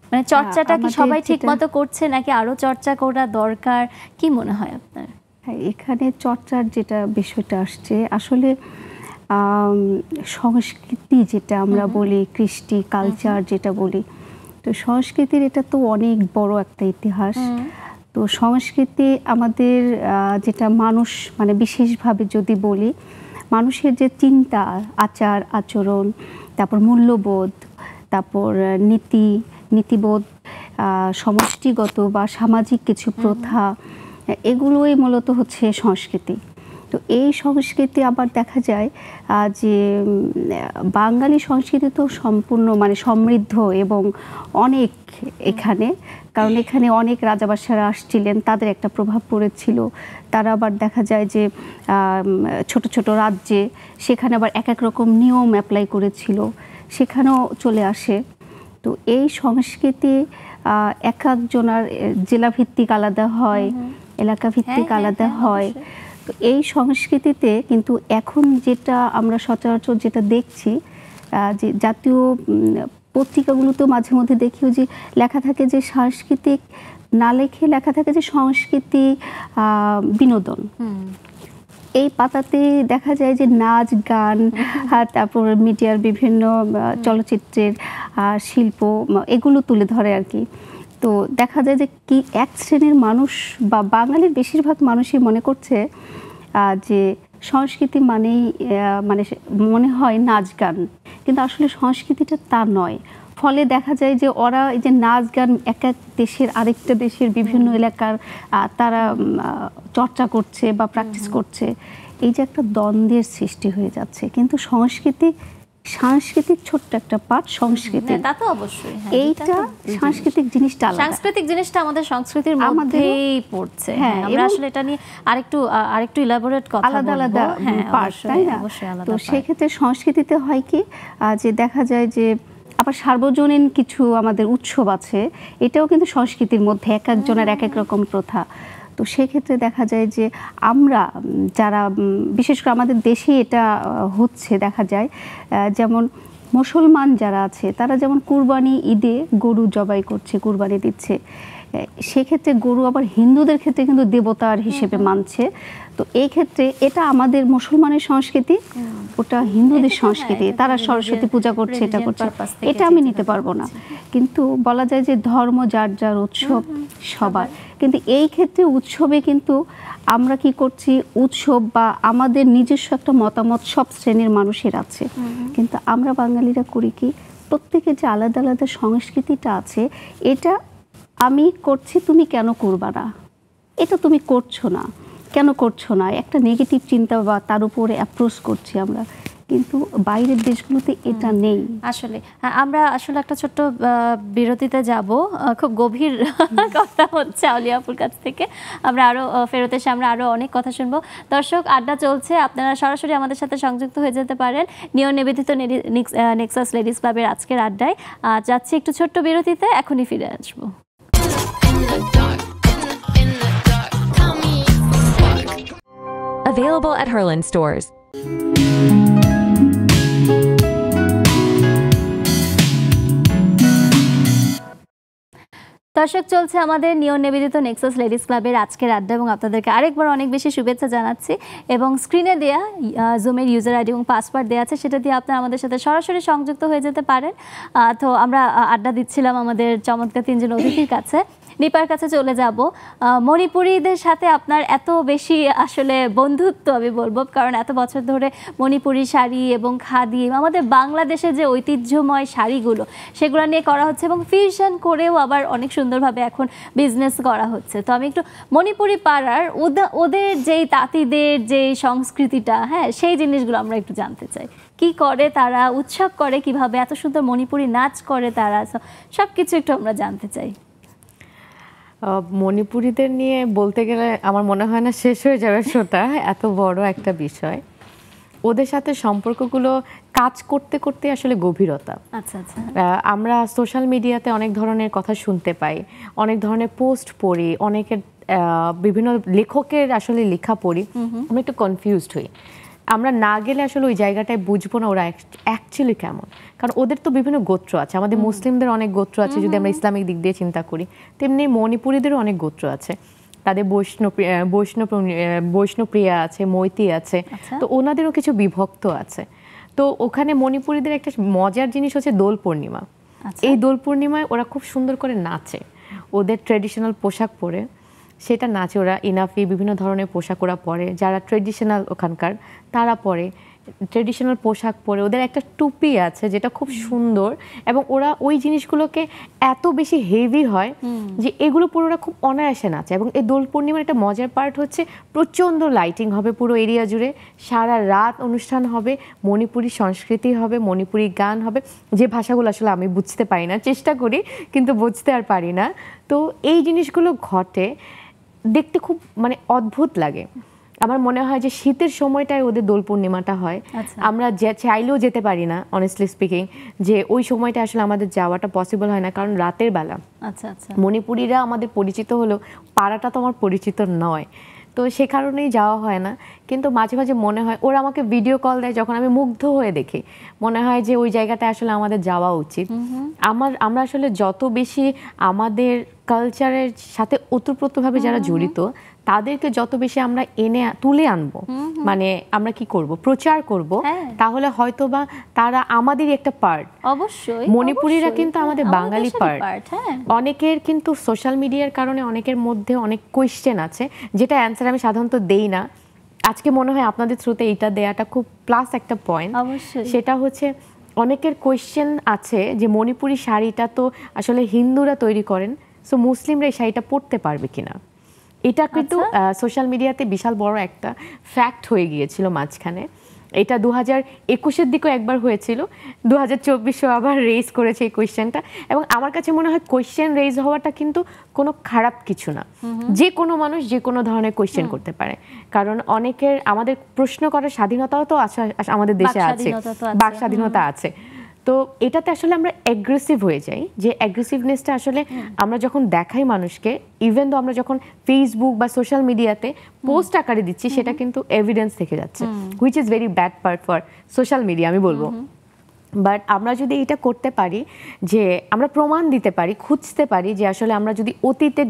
মানে চর্চাটা কি সবাই ঠিক মতো করছে, নাকি আরো চর্চা করা দরকার, কি মনে হয় আপনার? হ্যাঁ, এখানে চর্চার যেটা বিষয়টা আসছে, আসলে সংস্কৃতি যেটা আমরা বলি, কৃষ্টি কালচার যেটা বলি, তো সংস্কৃতির এটা তো অনেক বড় একটা ইতিহাস। তো সংস্কৃতি আমাদের যেটা মানুষ মানে বিশেষভাবে যদি বলি, মানুষের যে চিন্তা, আচার আচরণ, তারপর মূল্যবোধ, তারপর নীতিবোধ, সমষ্টিগত বা সামাজিক কিছু প্রথা, এগুলোই মূলত হচ্ছে সংস্কৃতি। তো এই সংস্কৃতি আবার দেখা যায় যে বাঙালি সংস্কৃতি তো সম্পূর্ণ মানে সমৃদ্ধ এবং অনেক এখানে, কারণ এখানে অনেক রাজাবাদশারা আসছিলেন, তাদের একটা প্রভাব পড়েছিল। তারা আবার দেখা যায় যে ছোট ছোট রাজ্যে সেখানে আবার এক এক রকম নিয়ম অ্যাপ্লাই করেছিল, সেখানেও চলে আসে। তো এই সংস্কৃতি এক একজনের জেলাভিত্তিক আলাদা হয়, এলাকা ভিত্তিক আলাদা হয়। তো এই সংস্কৃতিতে কিন্তু এখন যেটা আমরা সচরাচর যেটা দেখছি, যে জাতীয় পত্রিকাগুলোতেও মাঝে মধ্যে দেখিও যে লেখা থাকে যে সাংস্কৃতিক, না লেখা থাকে যে সংস্কৃতি বিনোদন। এই পাতাতে দেখা যায় যে নাচ গান, তারপর মিডিয়ার বিভিন্ন চলচ্চিত্রের শিল্প এগুলো তুলে ধরে আর কি। তো দেখা যায় যে কি এক শ্রেণীর মানুষ বা বাঙালির বেশিরভাগ মানুষই মনে করছে যে সংস্কৃতি মানেই মানে মনে হয় নাচ গান, কিন্তু আসলে সংস্কৃতিটা তা নয়। ফলে দেখা যায় যে ওরা এই যে নাচ গান এক এক দেশের আরেকটা দেশের বিভিন্ন এলাকার তারা চর্চা করছে বা প্র্যাকটিস করছে, এই যে একটা দ্বন্দ্বের সৃষ্টি হয়ে যাচ্ছে। কিন্তু সাংস্কৃতিক ছোট্ট একটা পার্ট সংস্কৃতি, তা তো অবশ্যই এইটা সাংস্কৃতিক জিনিসটা আলাদা। সাংস্কৃতিক জিনিসটা আমাদের সংস্কৃতির মধ্যেই পড়ছে। আমরা আসলে এটা নিয়ে আরেকটু ইলাবোরেট কথা বলবো। আলাদা আলাদা পার্ট, তাই না? তো সেই ক্ষেত্রে সংস্কৃতিতে হয় কি যে দেখা যায় যে আবার সার্বজনীন কিছু আমাদের উৎসব আছে, এটাও কিন্তু সংস্কৃতির মধ্যে এক একজনের এক এক রকম প্রথা। তো সেক্ষেত্রে দেখা যায় যে আমরা যারা বিশেষ করে আমাদের দেশে এটা হচ্ছে দেখা যায়, যেমন মুসলমান যারা আছে তারা যেমন কুরবানি ঈদে গরু জবাই করছে, কুরবানি দিচ্ছে, সেক্ষেত্রে গরু আবার হিন্দুদের ক্ষেত্রে কিন্তু দেবতার হিসেবে মানছে। তো এই ক্ষেত্রে এটা আমাদের মুসলমানের সংস্কৃতি, ওটা হিন্দুদের সংস্কৃতি, তারা সরস্বতী পূজা করছে, এটা করছে, এটা আমি নিতে পারবো না। কিন্তু বলা যায় যে ধর্ম যার যার, উৎসব সবার, কিন্তু এই ক্ষেত্রে উৎসবে কিন্তু আমরা কি করছি, উৎসব বা আমাদের নিজস্ব একটা মতামত সব শ্রেণীর মানুষের আছে, কিন্তু আমরা বাঙালিরা করি কি প্রত্যেকের যে আলাদা আলাদা সংস্কৃতিটা আছে, এটা আমি করছি তুমি কেন করবা না, এটা তুমি করছো না কেন করছো না, একটা নেগেটিভ চিন্তা বা তার উপরে অ্যাপ্রোচ করছি আমরা, কিন্তু বাইরের দেশগুলোতে এটা নেই। আসলে আমরা একটা ছোট্ট বিরতিতে যাব, খুব গভীর কথা হচ্ছে আউলিয়াপুর কাছ থেকে, আমরা আরো ফেরত এসে আমরা আরো অনেক কথা শুনবো। দর্শক, আড্ডা চলছে, আপনারা সরাসরি আমাদের সাথে সংযুক্ত হয়ে যেতে পারেন নিয়ম নিবেদিত নেক্সাস লেডিস ক্লাবের আজকের আড্ডায়। যাচ্ছি একটু ছোট্ট বিরতিতে, এখনই ফিরে আসবো। Available at Herland stores. দর্শক, চলছে আমাদের নিয়ম নিবেদিত নেক্সাস লেডিস ক্লাবের আজকের আড্ডা এবং আপনাদেরকে আরেকবার অনেক বেশি শুভেচ্ছা জানাচ্ছি। এবং স্ক্রিনে দেয়া জুমের ইউজার আইডি এবং পাসওয়ার্ড দেওয়া আছে, সেটা দিয়ে আপনারা আমাদের সাথে সরাসরি সংযুক্ত হয়ে যেতে পারেন। তো আমরা আড্ডা দিচ্ছিলাম আমাদের চমৎকার তিনজন অতিথির কাছে। নিপার কাছে চলে যাব। মণিপুরীদের সাথে আপনার এত বেশি আসলে বন্ধুত্ব আমি বলবো, কারণ এত বছর ধরে মণিপুরি শাড়ি এবং খাদি, আমাদের বাংলাদেশের যে ঐতিহ্যময় শাড়িগুলো সেগুলো নিয়ে করা হচ্ছে এবং ফিউশন করেও আবার অনেক সুন্দরভাবে এখন বিজনেস করা হচ্ছে। তো আমি একটু মণিপুরি পাড়ার ওদের যেই তাঁতিদের যে সংস্কৃতিটা, সেই জিনিসগুলো আমরা একটু জানতে চাই। কি করে তারা, উৎসব করে কিভাবে, এত সুন্দর মণিপুরি নাচ করে তারা, সব কিছু একটু আমরা জানতে চাই। মণিপুরীদের নিয়ে বলতে গেলে আমার মনে হয় না শেষ হয়ে যাবে শোটা, এত বড় একটা বিষয়। ওদের সাথে সম্পর্কগুলো কাজ করতে করতে আসলে গভীরতা। আচ্ছা আচ্ছা। আমরা সোশ্যাল মিডিয়াতে অনেক ধরনের কথা শুনতে পাই, অনেক ধরনের পোস্ট পড়ি, অনেকের বিভিন্ন লেখকের আসলে লেখা পড়ি, আমরা একটু কনফিউজড হই। আমরা না গেলে আসলে ওই জায়গাটায় বুঝবো না ওরা অ্যাকচুয়ালি কেমন, কারণ ওদের তো বিভিন্ন গোত্র আছে, আমাদের মুসলিমদের অনেক গোত্র আছে যদি আমরা ইসলামিক দিক দিয়ে চিন্তা করি, তেমনি মণিপুরীদেরও অনেক গোত্র আছে, তাদের বৈষ্ণপ্রিয়া আছে, মৈতি আছে, তো ওনাদেরও কিছু বিভক্ত আছে। তো ওখানে মণিপুরীদের একটা মজার জিনিস হচ্ছে দোল পূর্ণিমা। এই দোল পূর্ণিমায় ওরা খুব সুন্দর করে নাচে, ওদের ট্রেডিশনাল পোশাক পরে সেটা নাচে ওরা, ইনাফি বিভিন্ন ধরনের পোশাক ওরা পরে, যারা ট্রেডিশনাল ওখানকার তারা পরে ট্রেডিশনাল পোশাক পরে, ওদের একটা টুপি আছে যেটা খুব সুন্দর, এবং ওরা ওই জিনিসগুলোকে এত বেশি হেভি হয় যে এগুলো পুরো ওরা খুব অনায়াসে নাচে। এবং এই দোল পূর্ণিমার একটা মজার পার্ট হচ্ছে প্রচণ্ড লাইটিং হবে পুরো এরিয়া জুড়ে, সারা রাত অনুষ্ঠান হবে, মণিপুরি সংস্কৃতি হবে, মণিপুরি গান হবে, যে ভাষাগুলো আসলে আমি বুঝতে পারি না, চেষ্টা করি কিন্তু বুঝতে আর পারি না। তো এই জিনিসগুলো ঘটে, দেখতে খুব অদ্ভুত লাগে। আমার মনে হয় যে শীতের সময়টায় ওদের দোল পূর্ণিমাটা হয়, আমরা চাইলেও যেতে পারি না অনেস্টলি স্পিকিং, যে ওই সময়টা আসলে আমাদের যাওয়াটা পসিবল হয় না, কারণ রাতের বেলা। আচ্ছা আচ্ছা। মণিপুরীরা আমাদের পরিচিত হলেও পাড়াটা তো আমার পরিচিত নয়, তো সে কারণেই যাওয়া হয় না। কিন্তু মাঝে মাঝে মনে হয়, ওরা আমাকে ভিডিও কল দেয় যখন আমি মুগ্ধ হয়ে দেখি, মনে হয় যে ওই জায়গাটা আসলে আমাদের যাওয়া উচিত। আমরা আসলে যত বেশি আমাদের কালচারের সাথে ওতপ্রোতভাবে যারা জড়িত তাদেরকে যত বেশি আমরা তুলে আনবো, মানে আমরা কি করব, প্রচার করব, তাহলে হয়তোবা তারা আমাদেরই একটা পার্ট। অবশ্যই মণিপুরীরা কিন্তু আমাদের বাঙালি পার্ট। অনেকের কিন্তু সোশ্যাল মিডিয়ার কারণে অনেকের মধ্যে অনেক কোয়েশ্চেন আছে, যেটা অ্যান্সার আমি সাধারণত দেই না। আজকে মনে হয় আপনাদের থ্রুতে এইটা দেয়াটা খুব প্লাস একটা পয়েন্ট। সেটা হচ্ছে অনেকের কোয়েশ্চেন আছে যে মণিপুরি শাড়িটা তো আসলে হিন্দুরা তৈরি করেন, সো মুসলিমরা এই শাড়িটা পরতে পারবে কিনা। এটা কিন্তু সোশ্যাল মিডিয়াতে বিশাল বড় একটা ফ্যাক্ট হয়ে গিয়েছিল মাঝখানে। এটা 2021-এর দিকেও একবার হয়েছিল, 2024-এও আবার রেজ করেছে এই কোয়েশ্চেনটা। এবং আমার কাছে মনে হয় কোয়েশ্চেন রেজ হওয়াটা কিন্তু কোনো খারাপ কিছু না। যে কোনো মানুষ যে কোনো ধরনের কোয়েশ্চেন করতে পারে, কারণ অনেকের আমাদের প্রশ্ন করার স্বাধীনতাও তো আছে, আমাদের দেশে আছে, বাক স্বাধীনতা আছে। তো এটাতে আসলে আমরা অ্যাগ্রেসিভ হয়ে যাই, যে অ্যাগ্রেসিভনেসটা আসলে আমরা যখন দেখাই মানুষকে, ইভেন তো আমরা যখন ফেসবুক বা সোশ্যাল মিডিয়াতে পোস্ট আকারে দিচ্ছি, সেটা কিন্তু এভিডেন্স থেকে যাচ্ছে, which is very bad part for social media আমি বলবো। বাট আমরা যদি এটা করতে পারি, যে আমরা প্রমাণ দিতে পারি, খুঁজতে পারি যে আসলে আমরা যদি অতীতে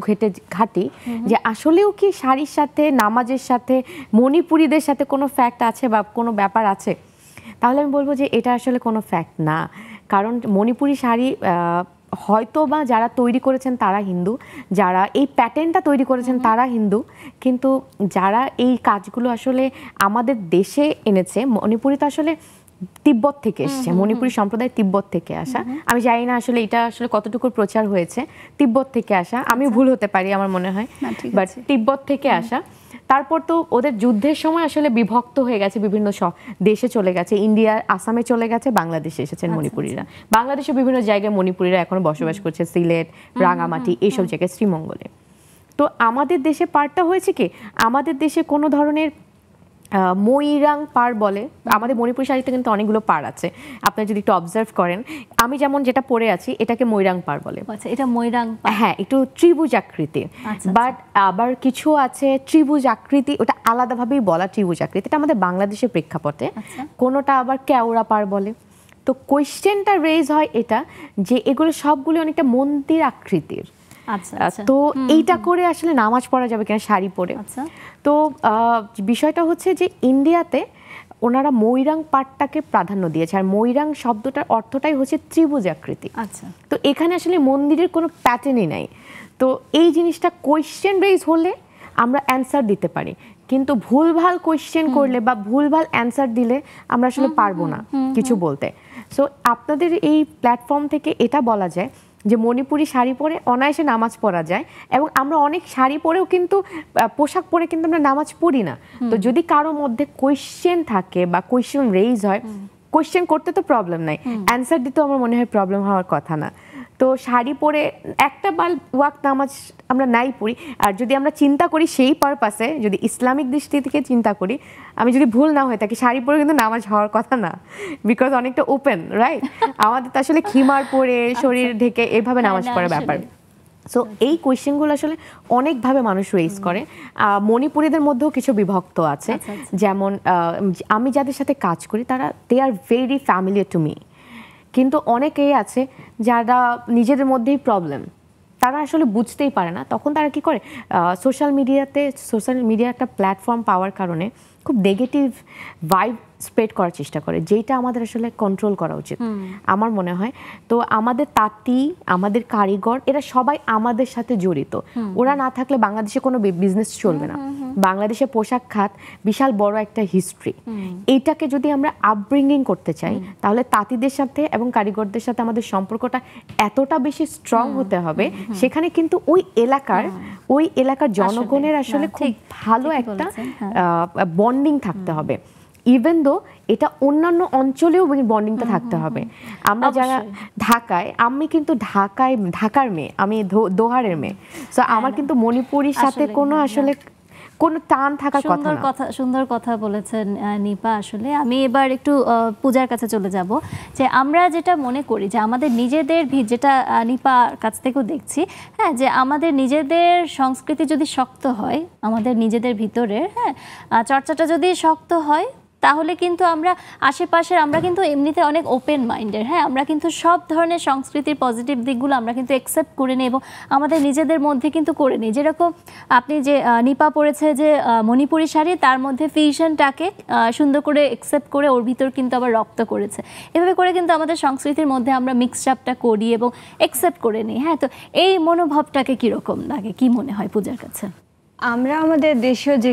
ঘাটি যে আসলেও কি শাড়ির সাথে, নামাজের সাথে, মণিপুরীদের সাথে কোনো ফ্যাক্ট আছে বা কোনো ব্যাপার আছে, তাহলে আমি বলবো যে এটা আসলে কোনো ফ্যাক্ট না। কারণ মণিপুরি শাড়ি হয়তো বা যারা তৈরি করেছেন তারা হিন্দু, যারা এই প্যাটার্নটা তৈরি করেছেন তারা হিন্দু, কিন্তু যারা এই কাজগুলো আসলে আমাদের দেশে এনেছে, মণিপুরি তো আসলে তিব্বত থেকে এসছে, মণিপুরি সম্প্রদায় তিব্বত থেকে আসা। আমি জানি না আসলে এটা আসলে কতটুকু প্রচার হয়েছে, তিব্বত থেকে আসা, আমি ভুল হতে পারি আমার মনে হয়, বাট তিব্বত থেকে আসা। তারপর তো ওদের যুদ্ধের সময় আসলে বিভক্ত হয়ে গেছে, বিভিন্ন দেশে চলে গেছে, ইন্ডিয়া, আসামে চলে গেছে, বাংলাদেশে এসেছেন মণিপুরীরা। বাংলাদেশে বিভিন্ন জায়গায় মণিপুরীরা এখনো বসবাস করছে, সিলেট, রাঙামাটি, এইসব জায়গায়, শ্রীমঙ্গলে। তো আমাদের দেশে পার্টটা হয়েছে কি, আমাদের দেশে কোনো ধরনের ময়ূরাং পাড় বলে, আমাদের মণিপুরি শাড়িতে কিন্তু অনেকগুলো পাড় আছে, আপনারা যদি একটু অবজার্ভ করেন। আমি যেমন যেটা পরে আছি এটাকে ময়ূরাং পাড় বলে। আচ্ছা, এটা ময়ূরাং, হ্যাঁ, একটু ত্রিভুজ আকৃতির। বাট আবার কিছু আছে ত্রিভুজ আকৃতি, ওটা আলাদাভাবেই বলা ত্রিভুজ আকৃতি, এটা আমাদের বাংলাদেশের প্রেক্ষাপটে। কোনোটা আবার কেওড়া পাড় বলে। তো কোয়েশ্চেনটা রেজ হয় এটা যে এগুলো সবগুলো অনেকটা মন্দির আকৃতির। তো এইটা করে আসলে নামাজ পড়া যাবে কিনা শাড়ি পরে। তো বিষয়টা হচ্ছে যে ইন্ডিয়াতে ওনারা ময়ূরাং পাটটাকে প্রাধান্য দিয়েছে, আর ময়ূরাং শব্দটার অর্থটাই হচ্ছে ত্রিভুজ আকৃতি। তো এখানে আসলে মন্দিরের কোনো প্যাটার্নই নাই। তো এই জিনিসটা কোয়েশ্চেন রেজ হলে আমরা অ্যান্সার দিতে পারি, কিন্তু ভুলভাল কোয়েশ্চেন করলে বা ভুলভাল অ্যান্সার দিলে আমরা আসলে পারবো না কিছু বলতে। সো আপনাদের এই প্ল্যাটফর্ম থেকে এটা বলা যায় যে মণিপুরি শাড়ি পরে অনায়াসে নামাজ পড়া যায়, এবং আমরা অনেক শাড়ি পরেও কিন্তু, পোশাক পরে কিন্তু আমরা নামাজ পড়ি না। তো যদি কারো মধ্যে কোয়েশ্চেন থাকে বা কোয়েশ্চেন রেইজ হয়, কোয়েশ্চেন করতে তো প্রবলেম নাই, অ্যান্সার দিতেও আমার মনে হয় প্রবলেম হওয়ার কথা না। তো শাড়ি পরে একটা ওয়াক্ত নামাজ আমরা নাই পড়ি, আর যদি আমরা চিন্তা করি সেই পারপাসে, যদি ইসলামিক দৃষ্টি থেকে চিন্তা করি, আমি যদি ভুল না হয়ে থাকি, শাড়ি পরে কিন্তু নামাজ হওয়ার কথা না, বিকজ অনেকটা ওপেন, রাইট? আমাদের তো আসলে খিমার পরে শরীর ঢেকে এভাবে নামাজ পড়ার ব্যাপার। সো এই কোয়েশ্চেনগুলো আসলে অনেকভাবে মানুষ রেইজ করে। মণিপুরীদের মধ্যেও কিছু বিভক্ত আছে, যেমন আমি যাদের সাথে কাজ করি তারা they are very familiar to me, কিন্তু অনেকেই আছে যারা নিজেদের মধ্যেই প্রবলেম, তারা আসলে বুঝতেই পারে না। তখন তারা কি করে, সোশ্যাল মিডিয়া একটা প্ল্যাটফর্ম পাওয়ার কারণে খুব নেগেটিভ ভাইব স্প্রেড করার চেষ্টা করে, যেটা আমাদের আসলে কন্ট্রোল করা উচিত আমার মনে হয়। তো আমাদের তাঁতি, আমাদের কারিগর, এরা সবাই আমাদের সাথে জড়িত। ওরা না থাকলে বাংলাদেশে কোনো বিজনেস চলবে না। বাংলাদেশে পোশাক খাত বিশাল বড় একটা হিস্ট্রি। এইটাকে যদি আমরা আপব্রিঙ্গিং করতে চাই, তাহলে তাঁতিদের সাথে এবং কারিগরদের সাথে আমাদের সম্পর্কটা এতটা বেশি স্ট্রং হতে হবে, সেখানে কিন্তু ওই এলাকার জনগণের আসলে খুব ভালো একটা বন্ডিং থাকতে হবে। ইভেন দো এটা অন্যান্য অঞ্চলেও বন্ডিংটা থাকতে হবে। আমরা যারা ঢাকায়, আমি কিন্তু ঢাকার মেয়ে, আমি দোহারের মেয়ে, সো আমার কিন্তু মণিপুরীর সাথে কোনো আসলে কোনো টান থাকার কথা না। সুন্দর কথা বলেছেন নিপা। আসলে আমি এবার একটু পূজার কাছে চলে যাব, যে আমরা যেটা মনে করি যে আমাদের নিজেদের যেটা নিপার কাছ থেকেও দেখছি, হ্যাঁ, যে আমাদের নিজেদের সংস্কৃতি যদি শক্ত হয়, আমাদের নিজেদের ভিতরে, হ্যাঁ, চর্চাটা যদি শক্ত হয়, তাহলে কিন্তু আমরা আশেপাশের আমরা কিন্তু এমনিতে অনেক ওপেন মাইন্ডের, হ্যাঁ, আমরা কিন্তু সব ধরনের সংস্কৃতির পজিটিভ দিকগুলো আমরা কিন্তু অ্যাকসেপ্ট করে নিই এবং আমাদের নিজেদের মধ্যে কিন্তু করে নিই। যেরকম আপনি যে নিপা পড়েছে যে মণিপুরি শাড়ি, তার মধ্যে ফিউশনটাকে সুন্দর করে অ্যাকসেপ্ট করে ওর ভিতর কিন্তু আবার রপ্ত করেছে। এভাবে করে কিন্তু আমাদের সংস্কৃতির মধ্যে আমরা মিক্সড আপটা করি এবং অ্যাকসেপ্ট করে নিই। হ্যাঁ, তো এই মনোভাবটাকে কীরকম লাগে, কি মনে হয় পূজার কাছে? আমরা আমাদের দেশীয় যে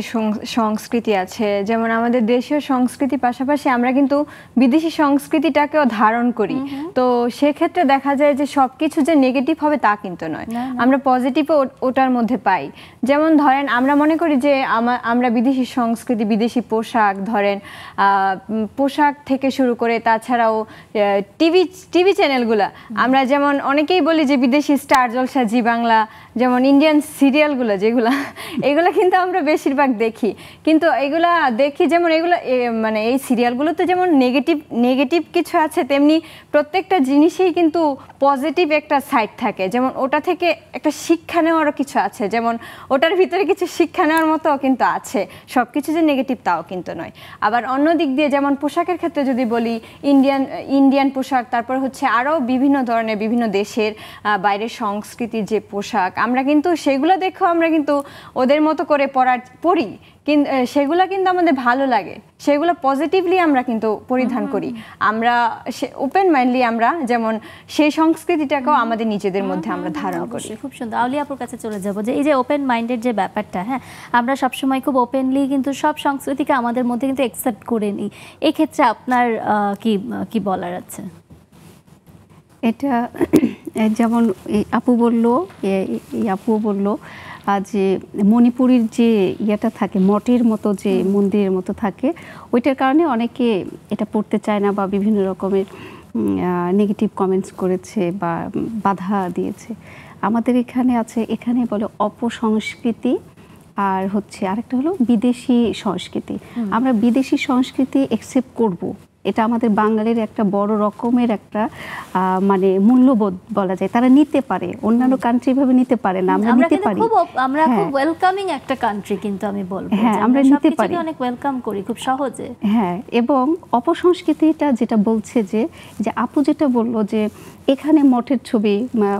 সংস্কৃতি আছে, যেমন আমাদের দেশীয় সংস্কৃতির পাশাপাশি আমরা কিন্তু বিদেশি সংস্কৃতিটাকেও ধারণ করি। তো সেক্ষেত্রে দেখা যায় যে সব কিছু যে নেগেটিভ হবে তা কিন্তু নয়, আমরা পজিটিভও ওটার মধ্যে পাই। যেমন ধরেন আমরা মনে করি যে আমরা বিদেশি সংস্কৃতি, বিদেশি পোশাক, ধরেন পোশাক থেকে শুরু করে তাছাড়াও টিভি চ্যানেলগুলো, আমরা যেমন অনেকেই বলি যে বিদেশি স্টার জলসা, জি বাংলা, যেমন ইন্ডিয়ান সিরিয়ালগুলো যেগুলো, এগুলো কিন্তু আমরা বেশিরভাগ দেখি। কিন্তু এগুলা দেখি যেমন এগুলো মানে এই সিরিয়ালগুলোতে যেমন নেগেটিভ কিছু আছে, তেমনি প্রত্যেকটা জিনিসেই কিন্তু পজিটিভ একটা সাইড থাকে। যেমন ওটা থেকে একটা শিক্ষা নেওয়ারও কিছু আছে, যেমন ওটার ভিতরে কিছু শিক্ষা নেওয়ার মতো কিন্তু আছে। সব কিছু যে নেগেটিভ তাও কিন্তু নয়। আবার অন্য দিক দিয়ে যেমন পোশাকের ক্ষেত্রে যদি বলি, ইন্ডিয়ান পোশাক, তারপর হচ্ছে আরও বিভিন্ন ধরনের বিভিন্ন দেশের বাইরের সংস্কৃতির যে পোশাক, আমরা কিন্তু সেগুলো দেখেও আমরা কিন্তু ওদের মতো করে পরি, কিন্তু সেগুলো কিন্তু আমাদের ভালো লাগে, সেগুলো পজিটিভলি আমরা কিন্তু পরিধান করি। আমরা ওপেন মাইন্ডলি আমরা যেমন সেই সংস্কৃতিটাকেও আমাদের নিজেদের মধ্যে আমরা ধারণ করি। খুব সুন্দর। আউলিয়াপুর কাছে চলে যাব যে এই যে ওপেন মাইন্ডের যে ব্যাপারটা, হ্যাঁ, আমরা সবসময় খুব ওপেনলি কিন্তু সব সংস্কৃতিকে আমাদের মধ্যে কিন্তু অ্যাকসেপ্ট করে নিই। এই ক্ষেত্রে আপনার কি বলার আছে? এটা যেমন আপু বলল যে মণিপুরীর যে ইয়েটা থাকে, মঠের মতো যে মন্দিরের মতো থাকে, ওইটার কারণে অনেকে এটা পড়তে চায় না বা বিভিন্ন রকমের নেগেটিভ কমেন্টস করেছে বা বাধা দিয়েছে। আমাদের এখানে বলে অপসংস্কৃতি, আর হচ্ছে আরেকটা হলো বিদেশি সংস্কৃতি। আমরা বিদেশি সংস্কৃতি অ্যাকসেপ্ট করব, এটা আমাদের বাঙালির একটা বড় রকমের একটা মানে মূল্যবোধ বলা যায়। তারা নিতে পারে, অন্যান্য কান্ট্রি ভাবে নিতে পারে না, আমরা নিতে পারি। আমরা খুব ওয়েলকামিং একটা কান্ট্রি, কিন্তু আমি বলবো হ্যাঁ, আমরা নিতে পারি, অনেক ওয়েলকাম করি খুব সহজে। হ্যাঁ, এবং অপসংস্কৃতিটা যেটা বলছে যে আপু যেটা বললো যে এখানে মঠের ছবি,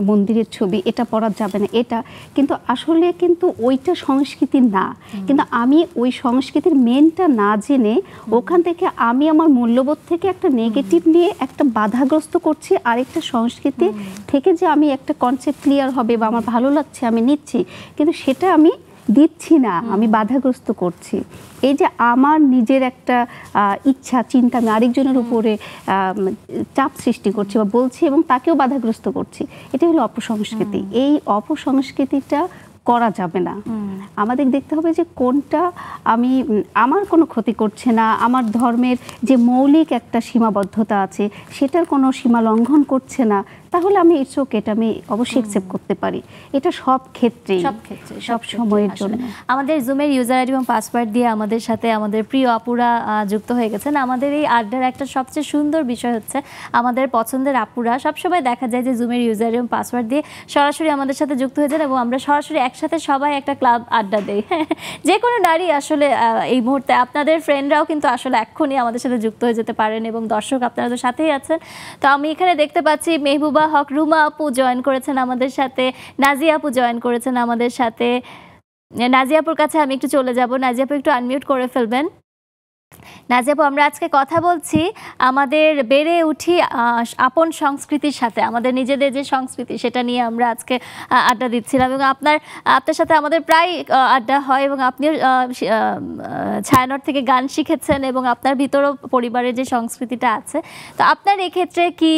মন্দিরের ছবি, এটা পড়া যাবে না, এটা কিন্তু আসলে কিন্তু ওইটা সংস্কৃতি না। কিন্তু আমি ওই সংস্কৃতির মেনটা না জেনে ওখান থেকে আমি আমার মূল্যবোধ থেকে একটা নেগেটিভ নিয়ে একটা বাধাগ্রস্ত করছি, আরেকটা সংস্কৃতি থেকে যে আমি একটা কনসেপ্ট ক্লিয়ার হবে বা আমার ভালো লাগছে আমি নিচ্ছি, কিন্তু সেটা আমি দিচ্ছি না, আমি বাধাগ্রস্ত করছি। এই যে আমার নিজের একটা ইচ্ছা চিন্তা আমি আরেকজনের উপরে চাপ সৃষ্টি করছি বা বলছি এবং তাকেও বাধাগ্রস্ত করছি, এটা হলো অপসংস্কৃতি। এই অপসংস্কৃতিটা করা যাবে না। আমাদের দেখতে হবে যে কোনটা আমার কোনো ক্ষতি করছে না, আমার ধর্মের যে মৌলিক একটা সীমাবদ্ধতা আছে সেটার কোনো সীমা লঙ্ঘন করছে না, তাহলে আমি ইটস ওকে, এটা আমি অবশ্যই অ্যাকসেপ্ট করতে পারি। এটা সব ক্ষেত্রে সব সময়ের জন্য। আমাদের জুমের ইউজার আইডি এবং পাসওয়ার্ড দিয়ে আমাদের সাথে আমাদের প্রিয় আপুরা যুক্ত হয়ে গেছেন। আমাদের এই আড্ডার একটা সবচেয়ে সুন্দর বিষয় হচ্ছে আমাদের পছন্দের আপুরা সবসময় দেখা যায় যে জুমের ইউজার এবং পাসওয়ার্ড দিয়ে সরাসরি আমাদের সাথে যুক্ত হয়ে যান এবং আমরা সরাসরি একসাথে সবাই একটা ক্লাব আড্ডা দেই। যে কোনো নারী আসলে এই মুহূর্তে, আপনাদের ফ্রেন্ডরাও কিন্তু আসলে এক্ষুনি আমাদের সাথে যুক্ত হয়ে যেতে পারেন এবং দর্শক আপনারা তো সাথেই আছেন। তো আমি এখানে দেখতে পাচ্ছি মেহবুবা হক রুমা আপু জয়েন করেছেন আমাদের সাথে, নাজিয়া আপু জয়েন করেছেন আমাদের সাথে। নাজিয়া আপুর কাছে আমি একটু চলে যাব। নাজিয়া আপু একটু আনমিউট করে ফেলবেন। নাজিয়া আপু, আমরা আজকে কথা বলছি আমাদের বেড়ে উঠি আপন সংস্কৃতির সাথে, আমাদের নিজেদের যে সংস্কৃতি সেটা নিয়ে আমরা আজকে আড্ডা দিচ্ছিলাম এবং আপনার সাথে আমাদের প্রায় আড্ডা হয় এবং আপনিও ছায়ানট থেকে গান শিখেছেন এবং আপনার ভিতরেও পরিবারের যে সংস্কৃতিটা আছে। তো আপনার এক্ষেত্রে কি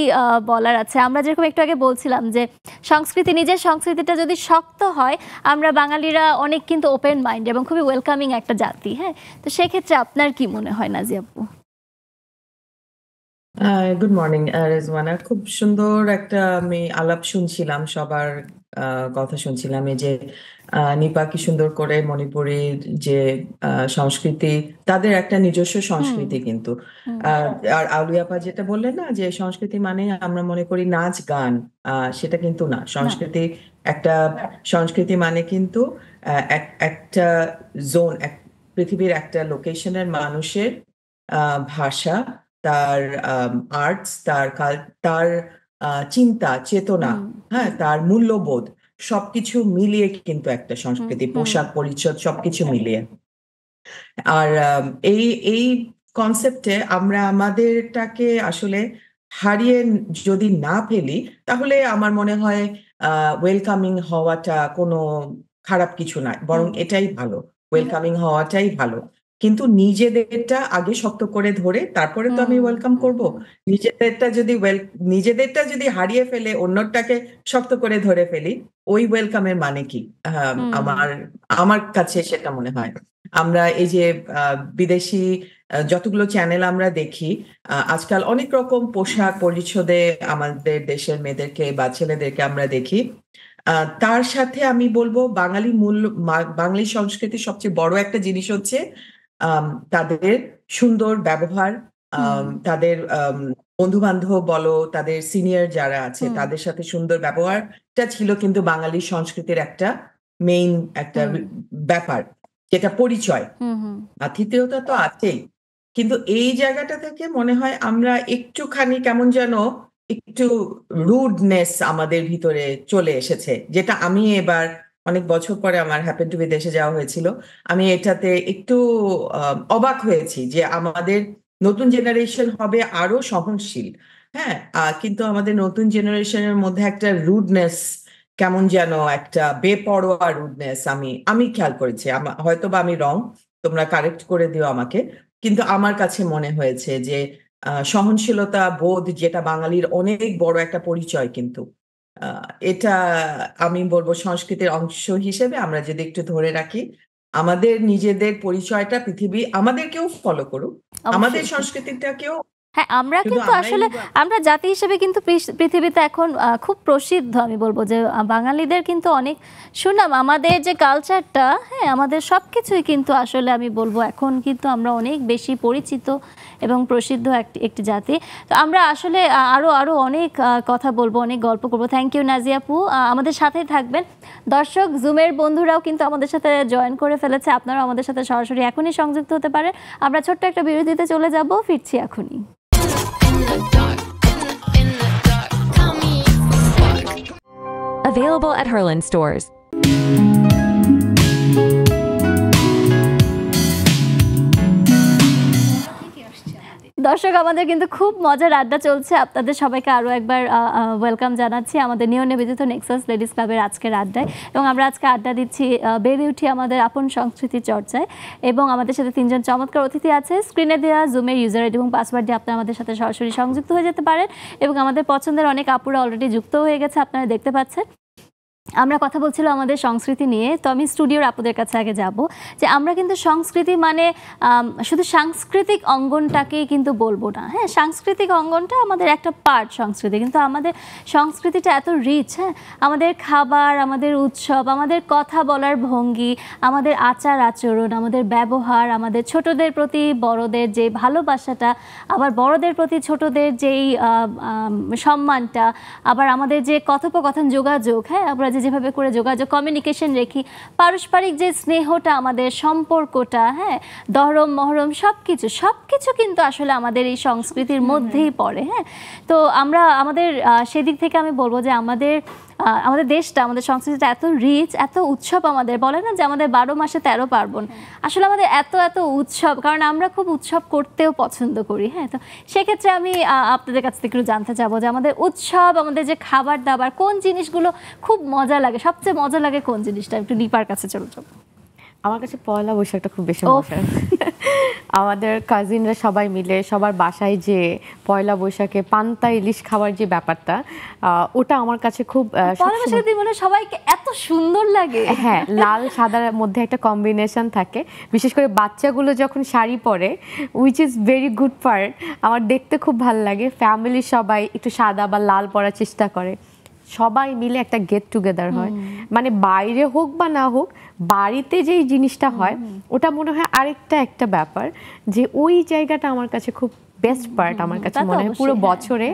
বলার আছে? আমরা যেরকম একটু আগে বলছিলাম যে নিজের সংস্কৃতিটা যদি শক্ত হয়, আমরা বাঙালিরা অনেক কিন্তু ওপেন মাইন্ড এবং খুবই ওয়েলকামিং একটা জাতি। হ্যাঁ, তো সেক্ষেত্রে আপনার কি মনে হয় নাজিয়া আপু? গুড মর্নিং রেজওয়ানা, খুব সুন্দর একটা আমি আলাপ শুনছিলাম, সবার কথা শুনছিলাম। এই যে নিপা কি সুন্দর করে মণিপুরের যে সংস্কৃতি, তাদের একটা নিজস্ব সংস্কৃতি কিন্তু। আর আউলিয়াপা যেটা বললেন না যে সংস্কৃতি মানে আমরা মনে করি নাচ গান, সেটা কিন্তু না। সংস্কৃতি মানে কিন্তু একটা জোন, পৃথিবীর একটা লোকেশনের মানুষের ভাষা, তার আর্টস, তার চিন্তা চেতনা, হ্যাঁ, তার মূল্যবোধ সবকিছু মিলিয়ে কিন্তু একটা সংস্কৃতি, পোশাক পরিচ্ছদ সবকিছু মিলিয়ে। আর এই এই কনসেপ্টে আমরা আমাদেরটাকে আসলে হারিয়ে যদি না ফেলি, তাহলে আমার মনে হয় ওয়েলকামিং হওয়াটা কোনো খারাপ কিছু নয়, বরং এটাই ভালো, ওয়েলকামিং হওয়াটাই ভালো। কিন্তু নিজেদেরটা আগে শক্ত করে ধরে তারপরে তো আমি ওয়েলকাম করব। নিজেদেরটা যদি হারিয়ে ফেলে অন্যটাকে শক্ত করে ধরে ফেলি, ওই ওয়েলকামের মানে কি? আমার কাছে সেটা মনে হয়। আমরা এই যে বিদেশি যতগুলো চ্যানেল আমরা দেখি, আজকাল অনেক রকম পোশাক পরিচ্ছদে আমাদের দেশের মেয়েদেরকে বা ছেলেদেরকে আমরা দেখি। তার সাথে আমি বলবো বাঙালি সংস্কৃতির সবচেয়ে বড় একটা জিনিস হচ্ছে তাদের সুন্দর ব্যবহার, তাদের বন্ধু বান্ধব বলো, তাদের সিনিয়র যারা আছে তাদের সাথে সুন্দর ব্যবহারটা ছিল কিন্তু বাঙালি সংস্কৃতির একটা মেইন একটা ব্যাপার, যেটা পরিচয়। আতিথেয়তা তো আছেই, কিন্তু এই জায়গাটা থেকে মনে হয় আমরা একটুখানি কেমন যেন একটু রুডনেস আমাদের ভিতরে চলে এসেছে, যেটা আমি এবার অনেক বছর পরে আমার হ্যাপেন টু বি দেশে যাওয়া হয়েছিল, আমি এটাতে একটু অবাক হয়েছি যে আমাদের নতুন জেনারেশন হবে আরো সহনশীল, হ্যাঁ, কিন্তু আমাদের নতুন জেনারেশনের মধ্যে একটা রুডনেস, কেমন যেন একটা বেপরোয়া রুডনেস আমি খেয়াল করেছি। হয়তো বা আমি রং, তোমরা কারেক্ট করে দিও আমাকে, কিন্তু আমার কাছে মনে হয়েছে যে সহনশীলতা বোধ, যেটা বাঙালির অনেক বড় একটা পরিচয়, কিন্তু এটা আমি বলবো সংস্কৃতির অংশ হিসেবে আমরা যদি একটু ধরে রাখি, আমাদের নিজেদের পরিচয়টা পৃথিবী আমাদেরকেও ফলো করুক, আমাদের সংস্কৃতিটাকেও। হ্যাঁ, আমরা কিন্তু আসলে আমরা জাতি হিসেবে কিন্তু পৃথিবীতে এখন খুব প্রসিদ্ধ। আমি বলবো যে বাঙালিদের কিন্তু অনেক সুনাম, আমাদের যে কালচারটা, হ্যাঁ, আমাদের সব কিছুই কিন্তু আসলে আমি বলবো এখন কিন্তু আমরা অনেক বেশি পরিচিত এবং প্রসিদ্ধ একটি জাতি। তো আমরা আসলে আরো অনেক কথা বলবো, অনেক গল্প করবো। থ্যাংক ইউ নাজিয়া আপু, আমাদের সাথেই থাকবেন। দর্শক জুমের বন্ধুরাও কিন্তু আমাদের সাথে জয়েন করে ফেলেছে, আপনারাও আমাদের সাথে সরাসরি এখনই সংযুক্ত হতে পারেন। আমরা ছোট্ট একটা বিরতিতে চলে যাব, ফিরছি এখনই। Available at Herland stores. দর্শক, আমাদের কিন্তু খুব মজার আড্ডা চলছে। আপনাদের সবাইকে আরও একবার ওয়েলকাম জানাচ্ছি আমাদের নিয়মনিবেদিত নেক্সাস লেডিস ক্লাবের আজকের আড্ডায়। এবং আমরা আজকে আড্ডা দিচ্ছি বেড়ে উঠি আমাদের আপন সংস্কৃতি চর্চায়। এবং আমাদের সাথে তিনজন চমৎকার অতিথি আছে। স্ক্রিনে দেওয়া জুমের ইউজার আইডি এবং পাসওয়ার্ড দিয়ে আপনারা আমাদের সাথে সরাসরি সংযুক্ত হয়ে যেতে পারেন। এবং আমাদের পছন্দের অনেক আপুরা অলরেডি যুক্ত হয়ে গেছে, আপনারা দেখতে পাচ্ছেন। আমরা কথা বলছিলাম আমাদের সংস্কৃতি নিয়ে। তো আমি স্টুডিওর আপুদের কাছে আগে যাব যে আমরা কিন্তু সংস্কৃতি মানে শুধু সাংস্কৃতিক অঙ্গনটাকেই কিন্তু বলবো না। হ্যাঁ, সাংস্কৃতিক অঙ্গনটা আমাদের একটা পার্ট সংস্কৃতি, কিন্তু আমাদের সংস্কৃতিটা এত রিচ। হ্যাঁ, আমাদের খাবার, আমাদের উৎসব, আমাদের কথা বলার ভঙ্গি, আমাদের আচার আচরণ, আমাদের ব্যবহার, আমাদের ছোটদের প্রতি বড়দের যে ভালোবাসাটা, আবার বড়দের প্রতি ছোটদের যেই সম্মানটা, আবার আমাদের যে কথোপকথন যোগাযোগ, হ্যাঁ, আমরা যেভাবে করে যোগাযোগ কমিউনিকেশন রেখি, পারস্পরিক যে স্নেহটা, আমাদের সম্পর্কটা, হ্যাঁ, দহরম মহরম সব কিছু কিন্তু আসলে আমাদের এই সংস্কৃতির মধ্যেই পড়ে। হ্যাঁ, তো আমরা আমাদের সেদিক থেকে আমি বলবো যে আমাদের দেশটা, আমাদের সংস্কৃতিটা এত রিচ, এত উৎসব। আমাদের বলে না যে আমাদের 12 মাসে 13 পার্বণ, আসলে আমাদের এত উৎসব, কারণ আমরা খুব উৎসব করতেও পছন্দ করি। হ্যাঁ, তো সেক্ষেত্রে আমি আপনাদের কাছ থেকে একটু জানতে চাবো যে আমাদের উৎসব, আমাদের যে খাবার দাবার, কোন জিনিসগুলো খুব মজা লাগে, সবচেয়ে মজা লাগে কোন জিনিসটা? একটু দীপার কাছে চলে যাবো। আমার কাছে পয়লা বৈশাখটা খুব বেশি মজার। আমাদের কাজিনরা সবাই মিলে সবার বাসায় যে পয়লা বৈশাখে পান্তা ইলিশ খাবার যে ব্যাপারটা, ওটা আমার কাছে খুব সবাইকে এত সুন্দর লাগে। হ্যাঁ, লাল সাদার মধ্যে একটা কম্বিনেশন থাকে, বিশেষ করে বাচ্চাগুলো যখন শাড়ি পরে, which is very good part. আমার দেখতে খুব ভালো লাগে। ফ্যামিলি সবাই একটু সাদা বা লাল পরার চেষ্টা করে, সবাই মিলে একটা গেট টুগেদার হয়। মানে বাইরে হোক বা না হোক, বাড়িতে যেই জিনিসটা হয় ওটা মনে হয় আরেকটা একটা ব্যাপার, যে ওই জায়গাটা আমার কাছে খুব বেস্ট পার্ট আমার কাছে মনে হয় পুরো বছরে।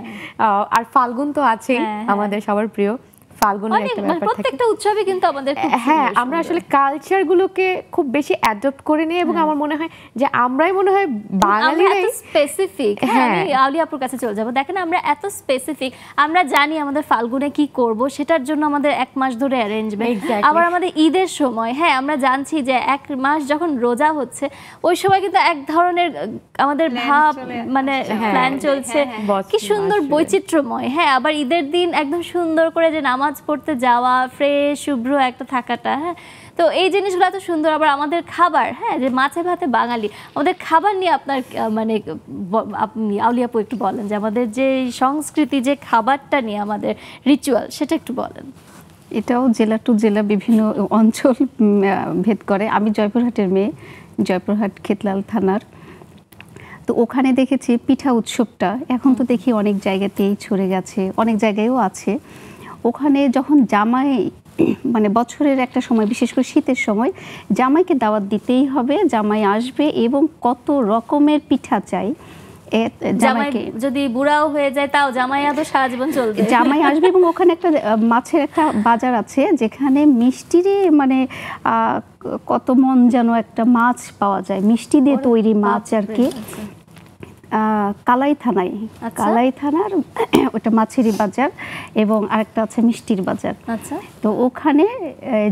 আর ফাল্গুন তো আছেই আমাদের সবার প্রিয়। ফাল্গুনের একটা ব্যাপার থাকে। প্রত্যেকটা উৎসবে কিন্তু আমাদের খুব হ্যাঁ, সুন্দর আমরা সুন্দর। আসলে কালচারগুলোকে খুব বেশি অ্যাডপ্ট করে নিই এবং আমার মনে হয় যে আমরাই মনে হয় বাঙালিরাই স্পেসিফিক। হ্যাঁ, আমি আউলি আপুর কাছে চলে যাব। দেখেন আমরা এত স্পেসিফিক, আমরা জানি আমাদের ফাল্গুনে কি করব, সেটার জন্য আমাদের 1 মাস ধরে অ্যারেঞ্জমেন্ট। Exactly. আবার আমাদের ঈদের সময়, হ্যাঁ আমরা জানছি যে 1 মাস যখন রোজা হচ্ছে ওই সময় কিন্তু এক ধরনের আমাদের ভাব মানে প্ল্যান চলছে, কি সুন্দর বৈচিত্র্যময়। হ্যাঁ, আবার ঈদের দিন একদম সুন্দর করে যে নামাজ পড়তে যাওয়া, ফ্রেশ শুভ্র একটা থাকাটা, হ্যাঁ তো এই জিনিসগুলো এত সুন্দর। আবার আমাদের খাবার, হ্যাঁ যে মাছে ভাতে বাঙালি, আমাদের খাবার নিয়ে আপনার মানে আপনি আউলি আপু একটু বলেন যে আমাদের যে সংস্কৃতি, যে খাবারটা নিয়ে আমাদের রিচুয়াল, সেটা একটু বলেন। এটাও জেলা টু জেলা বিভিন্ন অঞ্চল ভেদ করে। আমি জয়পুরহাটের মেয়ে, জয়পুরহাট খেতলাল থানার। তো ওখানে দেখেছি পিঠা উৎসবটা এখন তো দেখি অনেক জায়গাতেই ছড়ে গেছে, অনেক জায়গায়ও আছে। ওখানে যখন জামাই মানে বছরের একটা সময়, বিশেষ করে শীতের সময়, জামাইকে দাওয়াত দিতেই হবে, জামাই আসবে এবং কত রকমের পিঠা চাই। জামাই যদি বুড়াও হয়ে যায় তাও জামাই আদৌ সারা জীবন চলবে। জামাই আসবে এবং ওখানে একটা মাছের একটা বাজার আছে যেখানে মিষ্টির মানে কত মন যেন একটা মাছ পাওয়া যায়, মিষ্টি দিয়ে তৈরি মাছ আর কি। কালাই থানায়, কালাই থানার ওটা মাছেরই বাজার এবং আরেকটা আছে মিষ্টির বাজার। আচ্ছা, তো ওখানে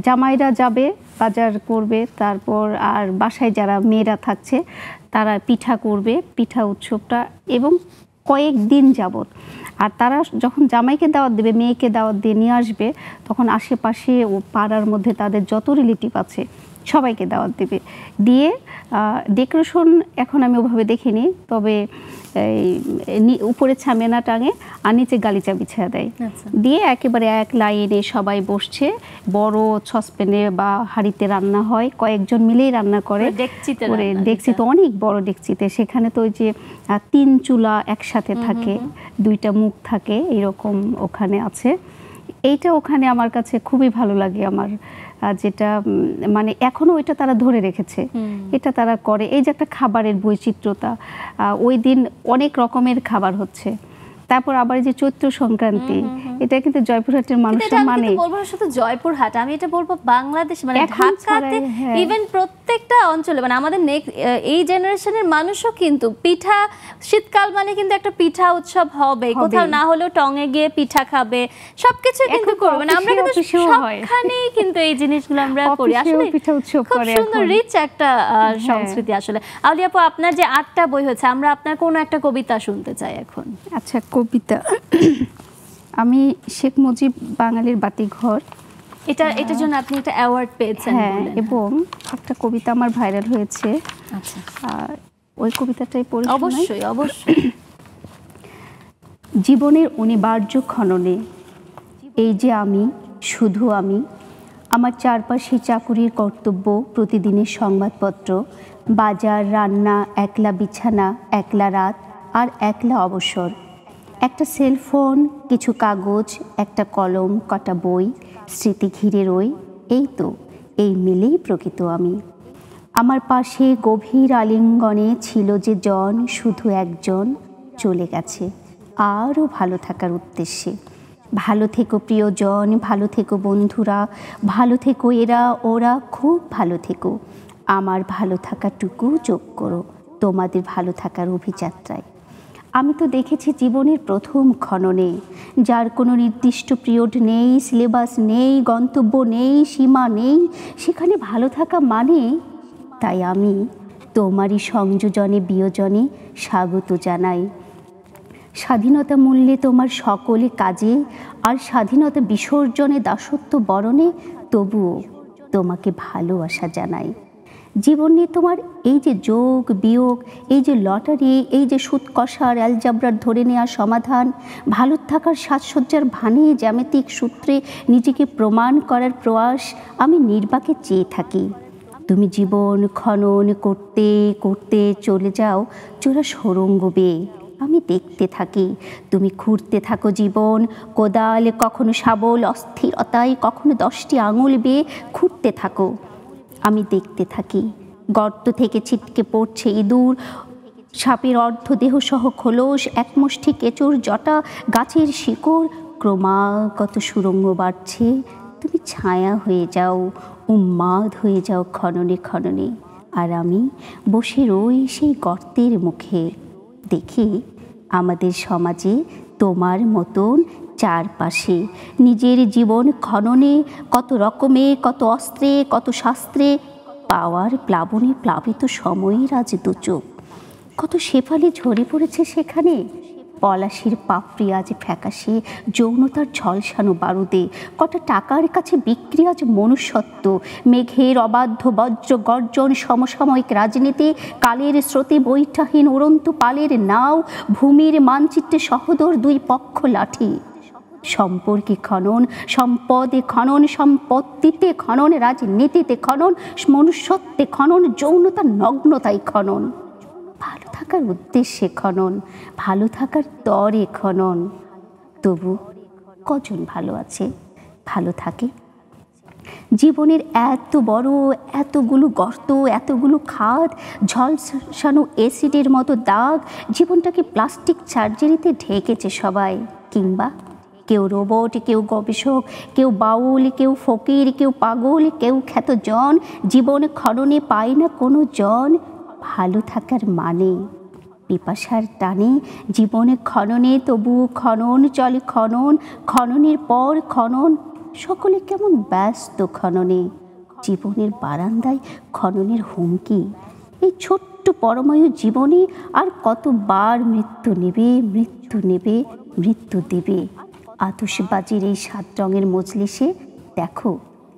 জামাইরা যাবে, বাজার করবে, তারপর আর বাসায় যারা মেয়েরা থাকছে তারা পিঠা করবে, পিঠা উৎসবটা এবং কয়েকদিন যাবত। আর তারা যখন জামাইকে দাওয়াত দেবে, মেয়েকে দাওয়াত দিয়ে নিয়ে আসবে, তখন আশেপাশে ও পাড়ার মধ্যে তাদের যত রিলেটিভ আছে সবাইকে দাওয়াত দেবে। দিয়ে ডেকোরেশন এখন আমি ওভাবে দেখিনি, তবে উপরে ছামেনা টাঙে আর নিচে গালিচা বিছিয়ে দেয়। দিয়ে একেবারে এক লাইনে সবাই বসছে, বড় সসপ্যানে বা হাঁড়িতে রান্না হয়, কয়েকজন মিলেই রান্না করে, ডেকচিতে, অনেক বড় ডেকচিতে। সেখানে তো ওই যে 3 চুলা একসাথে থাকে, 2টা মুখ থাকে, এরকম ওখানে আছে। এইটা ওখানে আমার কাছে খুবই ভালো লাগে আমার, যেটা মানে এখনো ওইটা তারা ধরে রেখেছে, এটা তারা করে। এই যে একটা খাবারের বৈচিত্র্যতা, ওই দিন অনেক রকমের খাবার হচ্ছে। তারপর আবার যে চৈত্র সংক্রান্তি, এটা কিন্তু জয়পুরহাটের মানুষরা মানে, বলবো না শুধু জয়পুরহাট, আমি এটা বলবো বাংলাদেশ মানে ঢাকাতে ইভেন প্রত্যেকটা অঞ্চলে, মানে আমাদের এই জেনারেশনের মানুষও কিন্তু পিঠা, শীতকাল মানে কিন্তু একটা পিঠা উৎসব হবে, কোথাও না হলেও টঙে গিয়ে পিঠা খাবে, সবকিছু কিন্তু করবে। মানে আমরা কিন্তু সবখানেই কিন্তু এই জিনিসগুলো আমরা করি। আসলে পিঠা উৎসব খুব করে, সুন্দর রিচ একটা সংস্কৃতি। আসলে আউলি আপু, আপনার যে 8টা বই হয়েছে, আমরা আপনার কোনো একটা কবিতা শুনতে চাই এখন। আচ্ছা, কবিতা আমি শেখ মুজিব বাঙালির বাতিঘর, এটার জন্য আপনি একটা অ্যাওয়ার্ড পেয়েছেন। হ্যাঁ, এবং একটা কবিতা আমার ভাইরাল হয়েছে। আচ্ছা, ওই কবিতাটাই পড়ি। অবশ্যই অবশ্যই। জীবনের অনিবার্য ক্ষণনে এই যে আমি, শুধু আমি, আমার চারপাশে চাকুরির কর্তব্য, প্রতিদিনের সংবাদপত্র, বাজার, রান্না, একলা বিছানা, একলা রাত আর একলা অবসর, একটা সেলফোন, কিছু কাগজ, একটা কলম, কটা বই, স্মৃতি ঘিরে রই। এই তো, এই মিলেই প্রকৃত আমি। আমার পাশে গভীর আলিঙ্গনে ছিল যে জন, শুধু একজন, চলে গেছে আরও ভালো থাকার উদ্দেশ্যে। ভালো থেকো প্রিয়জন, ভালো থেকো বন্ধুরা, ভালো থেকো এরা ওরা, খুব ভালো থেকো। আমার ভালো থাকাটুকু যোগ করো তোমাদের ভালো থাকার অভিযাত্রায়। আমি তো দেখেছি জীবনের প্রথম ক্ষণনে, যার কোনো নির্দিষ্ট পিরিয়ড নেই, সিলেবাস নেই, গন্তব্য নেই, সীমা নেই, সেখানে ভালো থাকা মানে। তাই আমি তোমারই সংযোজনে বিয়োজনে স্বাগত জানাই। স্বাধীনতা মূল্যে তোমার সকলে কাজে, আর স্বাধীনতা বিসর্জনে দাসত্ব বরণে তবুও তোমাকে ভালোবাসা জানাই। জীবন নিয়ে তোমার এই যে যোগ বিয়োগ, এই যে লটারি, এই যে সুদ কষার অ্যালজাবরার ধরে নেওয়া সমাধান, ভালো থাকার সাজসজ্জার ভানে জ্যামিতিক সূত্রে নিজেকে প্রমাণ করার প্রয়াস আমি নির্বাকে চেয়ে থাকি। তুমি জীবন খনন করতে করতে চলে যাও চোরা সুড়ঙ্গ বেয়ে, আমি দেখতে থাকি। তুমি খুঁড়তে থাকো জীবন কোদাল, কখনো শাবল, অস্থিরতায় কখনো 10টি আঙুল বেয়ে খুঁড়তে থাকো, আমি দেখতে থাকি। গর্ত থেকে ছিটকে পড়ছে ইঁদুর, সাপের অর্ধদেহ সহ খোলস, একমুষ্টি কেঁচোর জটা, গাছের শিকড়, ক্রমাগত সুরঙ্গ বাড়ছে, তুমি ছায়া হয়ে যাও, উন্মাদ হয়ে যাও খননে খননে। আর আমি বসে রই সেই গর্তের মুখে, দেখি আমাদের সমাজে তোমার মতন চারপাশে নিজের জীবন খননে কত রকমে, কত অস্ত্রে, কত শাস্ত্রে পাওয়ার প্লাবনে প্লাবিত সময়ের আজ দুচোখ। কত শেফালি ঝরে পড়েছে সেখানে, পলাশির পাপড়ি আজ ফ্যাকাশে যৌনতার ঝলসানো বারুদে। কটা টাকার কাছে বিক্রি আজ মনুষ্যত্ব, মেঘের অবাধ্য বজ্র গর্জন সমসাময়িক রাজনীতি, কালের স্রোতে বৈঠাহীন উড়ন্ত পালের নাও, ভূমির মানচিত্রে সহোদর দুই পক্ষ লাঠি। সম্পর্কে খনন, সম্পদে খনন, সম্পত্তিতে খনন, রাজনীতিতে খনন, মনুষ্যত্বে খনন, যৌনতার নগ্নতায় খনন। ভালো থাকার উদ্দেশ্যে খনন, ভালো থাকার তরে খনন। তবু কজন ভালো আছে, ভালো থাকে? জীবনের এত বড় এতগুলো গর্ত, এতগুলো খাদ, ঝলসানো অ্যাসিডের মতো দাগ, জীবনটাকে প্লাস্টিক সার্জারিতে ঢেকেছে সবাই। কিংবা কেউ রোবট, কেউ গবেষক, কেউ বাউল, কেউ ফকির, কেউ পাগল, কেউ খ্যাতজন। জীবন খননে পায় না কোনো জন ভালো থাকার মানে। পিপাসার টানে জীবনে খননে তবু খনন চলে, খনন খননের পর খনন, সকলে কেমন ব্যস্ত খননে। জীবনের বারান্দায় খননের হুমকি, এই ছোট্ট পরমায়ু জীবনে আর কতবার মৃত্যু নেবে, মৃত্যু নেবে, মৃত্যু দেবে। আতশবাজির এই 7 রঙের মজলিসে দেখো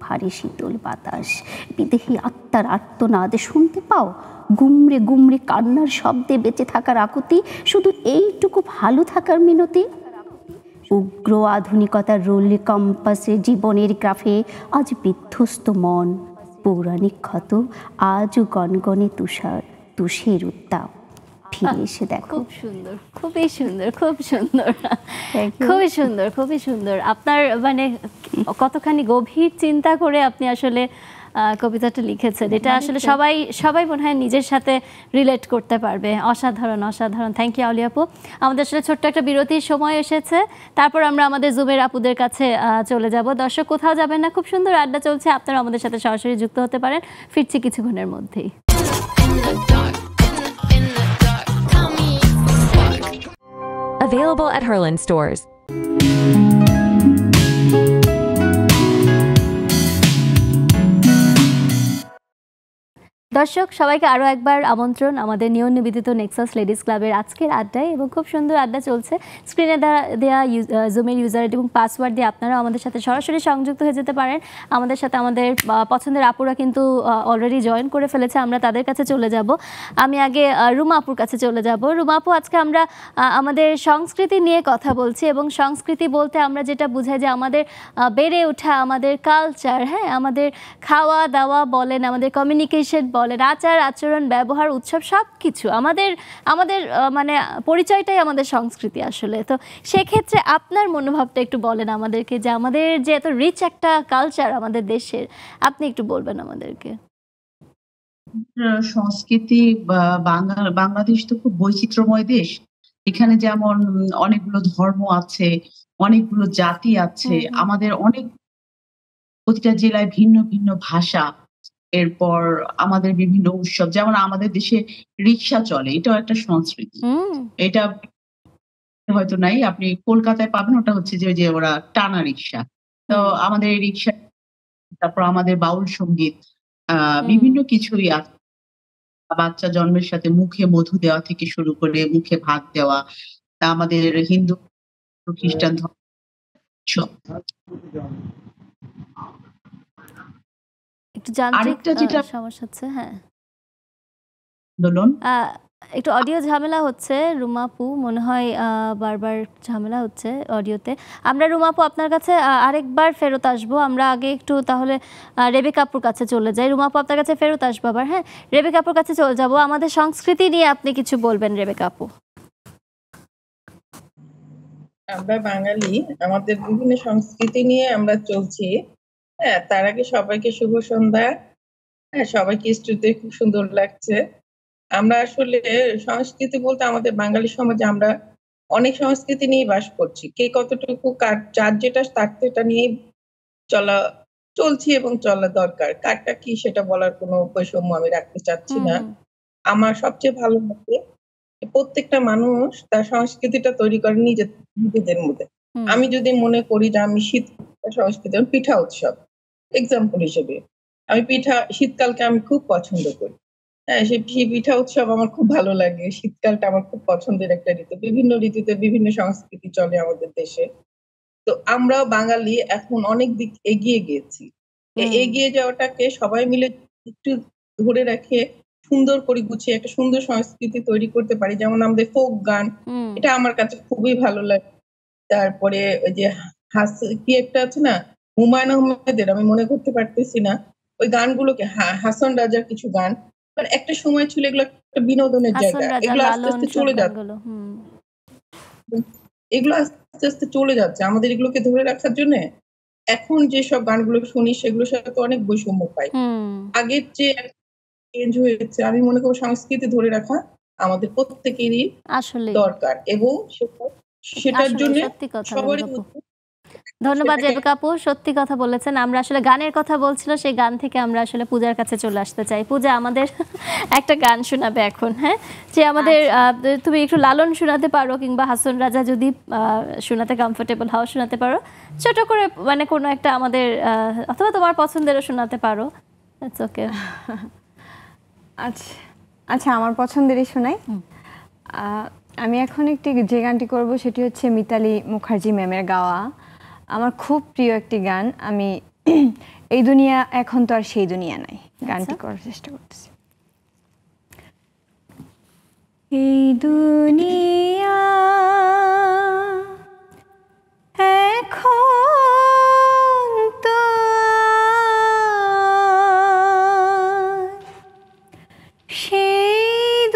ভারী শীতল বাতাস, বিদেহী আত্মার আর্তনাদ শুনতে পাও, গুমরে গুমরে কান্নার শব্দে বেঁচে থাকার আকুতি, শুধু এইটুকু ভালো থাকার মিনতি। উগ্র আধুনিকতার রোল কম্পাসে জীবনের গ্রাফে আজ বিধ্বস্ত মন, পৌরাণিক ক্ষত আজও গনগনে তুষের উত্তাপ। ফিরে এসে দেখো। খুব সুন্দর, খুবই সুন্দর, খুব সুন্দর, খুবই সুন্দর, খুবই সুন্দর। আপনার মানে কতখানি গভীর চিন্তা করে আপনি আসলে কবিতাটা লিখেছেন, এটা আসলে সবাই মনে হয় নিজের সাথে রিলেট করতে পারবে। অসাধারণ, অসাধারণ। থ্যাংক ইউ আউলি আপু। আমাদের আসলে ছোট্ট একটা বিরতির সময় এসেছে, তারপর আমরা আমাদের জুমের আপুদের কাছে চলে যাব। দর্শক কোথাও যাবেন না, খুব সুন্দর আড্ডা চলছে, আপনারা আমাদের সাথে সরাসরি যুক্ত হতে পারেন। ফিরছি কিছুক্ষণের মধ্যেই। Available at Herland stores. দর্শক সবাইকে আরও একবার আমন্ত্রণ আমাদের নিয়ম নিবেদিত নেক্সাস লেডিস ক্লাবের আজকের আড্ডায়, এবং খুব সুন্দর আড্ডা চলছে। স্ক্রিনে দেওয়া জুমের ইউজার আইডি এবং পাসওয়ার্ড দিয়ে আপনারা আমাদের সাথে সরাসরি সংযুক্ত হয়ে যেতে পারেন। আমাদের সাথে আমাদের পছন্দের আপুরা কিন্তু অলরেডি জয়েন করে ফেলেছে, আমরা তাদের কাছে চলে যাব। আমি আগে রুমা আপুর কাছে চলে যাব। রুমা আপু, আজকে আমরা আমাদের সংস্কৃতি নিয়ে কথা বলছি, এবং সংস্কৃতি বলতে আমরা যেটা বুঝাই যে আমাদের বেড়ে ওঠা, আমাদের কালচার, হ্যাঁ, আমাদের খাওয়া দাওয়া বলেন, আমাদের কমিউনিকেশন বলেন, আচার আচরণ, ব্যবহার, উৎসব, সব কিছু আমাদের মানে পরিচয়টাই আমাদের সংস্কৃতি আসলে। তো সেক্ষেত্রে আপনার মনোভাবটা একটু বলেন আমাদেরকে, যে আমাদের যে এত রিচ একটা কালচার আমাদের দেশের, আপনি একটু বলবেন আমাদেরকে। সংস্কৃতি, বাংলাদেশ তো খুব বৈচিত্র্যময় দেশ। এখানে যেমন অনেকগুলো ধর্ম আছে, অনেকগুলো জাতি আছে, আমাদের প্রতিটা জেলায় ভিন্ন ভিন্ন ভাষা। এরপর আমাদের বিভিন্ন উৎসব, যেমন আমাদের দেশে রিক্সা চলে, এটাও একটা সংস্কৃতি। এটা হয়তো নাই, আপনি কলকাতায় পাবেন, ওটা হচ্ছে যে ওরা টানা রিক্সা। তো আমাদের এই রিক্সা, তারপর আমাদের বাউল সঙ্গীত, বিভিন্ন কিছুই আছে। বাচ্চা জন্মের সাথে মুখে মধু দেওয়া থেকে শুরু করে মুখে ভাত দেওয়া, আমাদের হিন্দু খ্রিস্টান ধর্ম একটু যান্ত্রিক সমস্যা হচ্ছে, হ্যাঁ বলুন। একটু অডিও ঝামেলা হচ্ছে রুমাপু, মনে হয় বারবার ঝামেলা হচ্ছে অডিওতে। আমরা রুমাপু আপনার কাছে আরেকবার ফেরত আসবো। আমরা আগে একটু তাহলে রেবেকা আপুর কাছে চলে যাই। রুমাপু আপনার কাছে ফেরত আসবো আবার, হ্যাঁ রেবেকা আপুর কাছে চলে যাব। আমাদের সংস্কৃতি নিয়ে আপনি কিছু বলবেন রেবেকা আপু। আমরা বাঙালি, আমাদের বিভিন্ন সংস্কৃতি নিয়ে আমরা চলছি। হ্যাঁ, তার আগে সবাইকে শুভ সন্ধ্যা। হ্যাঁ, সবাইকে স্টুডিওতে খুব সুন্দর লাগছে। আমরা আসলে সংস্কৃতি বলতে আমাদের বাঙালি সমাজে আমরা অনেক সংস্কৃতি নিয়ে বাস করছি। কে কতটুকু যার যেটা তার সেটা নিয়ে চলা চলছি এবং চলা দরকার। কারটা কি সেটা বলার কোনো বৈষম্য আমি রাখতে চাচ্ছি না। আমার সবচেয়ে ভালো লাগে প্রত্যেকটা মানুষ তার সংস্কৃতিটা তৈরি করে নিজেদের মধ্যে। আমি যদি মনে করি যে আমি সংস্কৃতি পিঠা উৎসব এক্সাম্পল হিসেবে আমি শীতকালকে আমি খুব পছন্দ করি। হ্যাঁ, সেই পিঠা উৎসব আমার খুব ভালো লাগে। শীতকালটা আমার খুব পছন্দের একটা ঋতু। বিভিন্ন ঋতুতে বিভিন্ন সংস্কৃতি চলে আমাদের দেশে। তো আমরাও বাঙালি এখন অনেক দিক এগিয়ে গিয়েছি। এগিয়ে যাওয়াটাকে সবাই মিলে একটু ধরে রেখে সুন্দর করে গুছিয়ে একটা সুন্দর সংস্কৃতি তৈরি করতে পারি। যেমন আমাদের ফোক গান, এটা আমার কাছে খুবই ভালো লাগে। তারপরে ওই যে কি একটা আছে না, হুমায়ূন আহমেদের, আমি মনে করতে পারতেছি না, ওই গানগুলোকে হাসান রাজার কিছু গান, মানে একটা সময় ছিল এগুলো একটা বিনোদনের জায়গা। এগুলো আস্তে আস্তে চলে যাচ্ছে। এগুলো আস্তে আস্তে চলে যাচ্ছে। আমাদের এগুলোকে ধরে রাখার জন্য এখন যেসব গানগুলো শুনি সেগুলোর সাথে অনেক বৈষম্য পাই। আগের যে চেঞ্জ হয়েছে, আমি মনে করব সংস্কৃতি ধরে রাখা আমাদের প্রত্যেকেরই আসলে দরকার এবং সেটার জন্য সবারই ধন্যবাদ রেবেকা আপু, সত্যি কথা বলেছেন। আমরা আসলে গানের কথা বলছিল, সেই গান থেকে আমরা আসলে পূজার কাছে চলে আসতে চাই। পূজা আমাদের একটা গান শোনাবে এখন, হ্যাঁ, যে আমাদের তুমি একটু লালন শোনাতে পারো কিংবা হাসন রাজা যদি শোনাতে কমফোর্টেবল হও শোনাতে পারো, ছোট করে মানে কোনো একটা আমাদের অথবা তোমার পছন্দেরও শোনাতে পারো। It's okay. আচ্ছা, আমার পছন্দেরই শোনাই। আমি এখন যে গানটি করব সেটি হচ্ছে মিতালি মুখার্জি ম্যামের গাওয়া আমার খুব প্রিয় একটি গান। আমি এই দুনিয়া এখন তো আর সেই দুনিয়া নাই গানটি করার চেষ্টা করতেছি। এই দুনিয়া এখন তো সেই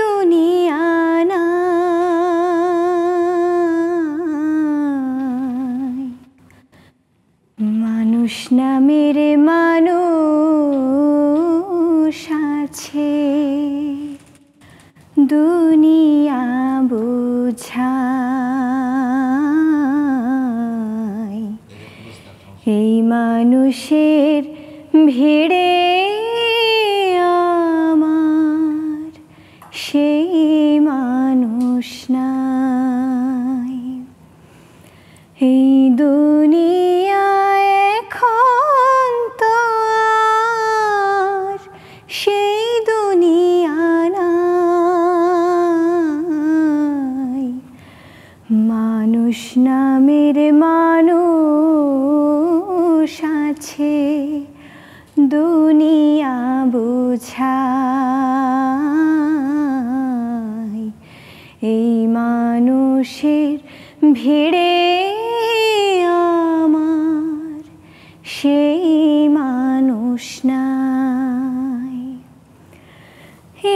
দুনিয়া নাই, মানুষ নামের মানুষ আছে, দুনিয়া বুঝায়, এই মানুষের ভিড়ে আমার সেই মানুষ নাই, এই দুনিয়া এখন তো আর সেই দুনিয়া নাই, মানুষ নামের মানুষ আছে, দুনিয়া বুঝায়, এই মানুষের ভিড়ে আমার সেই মানুষ নাই,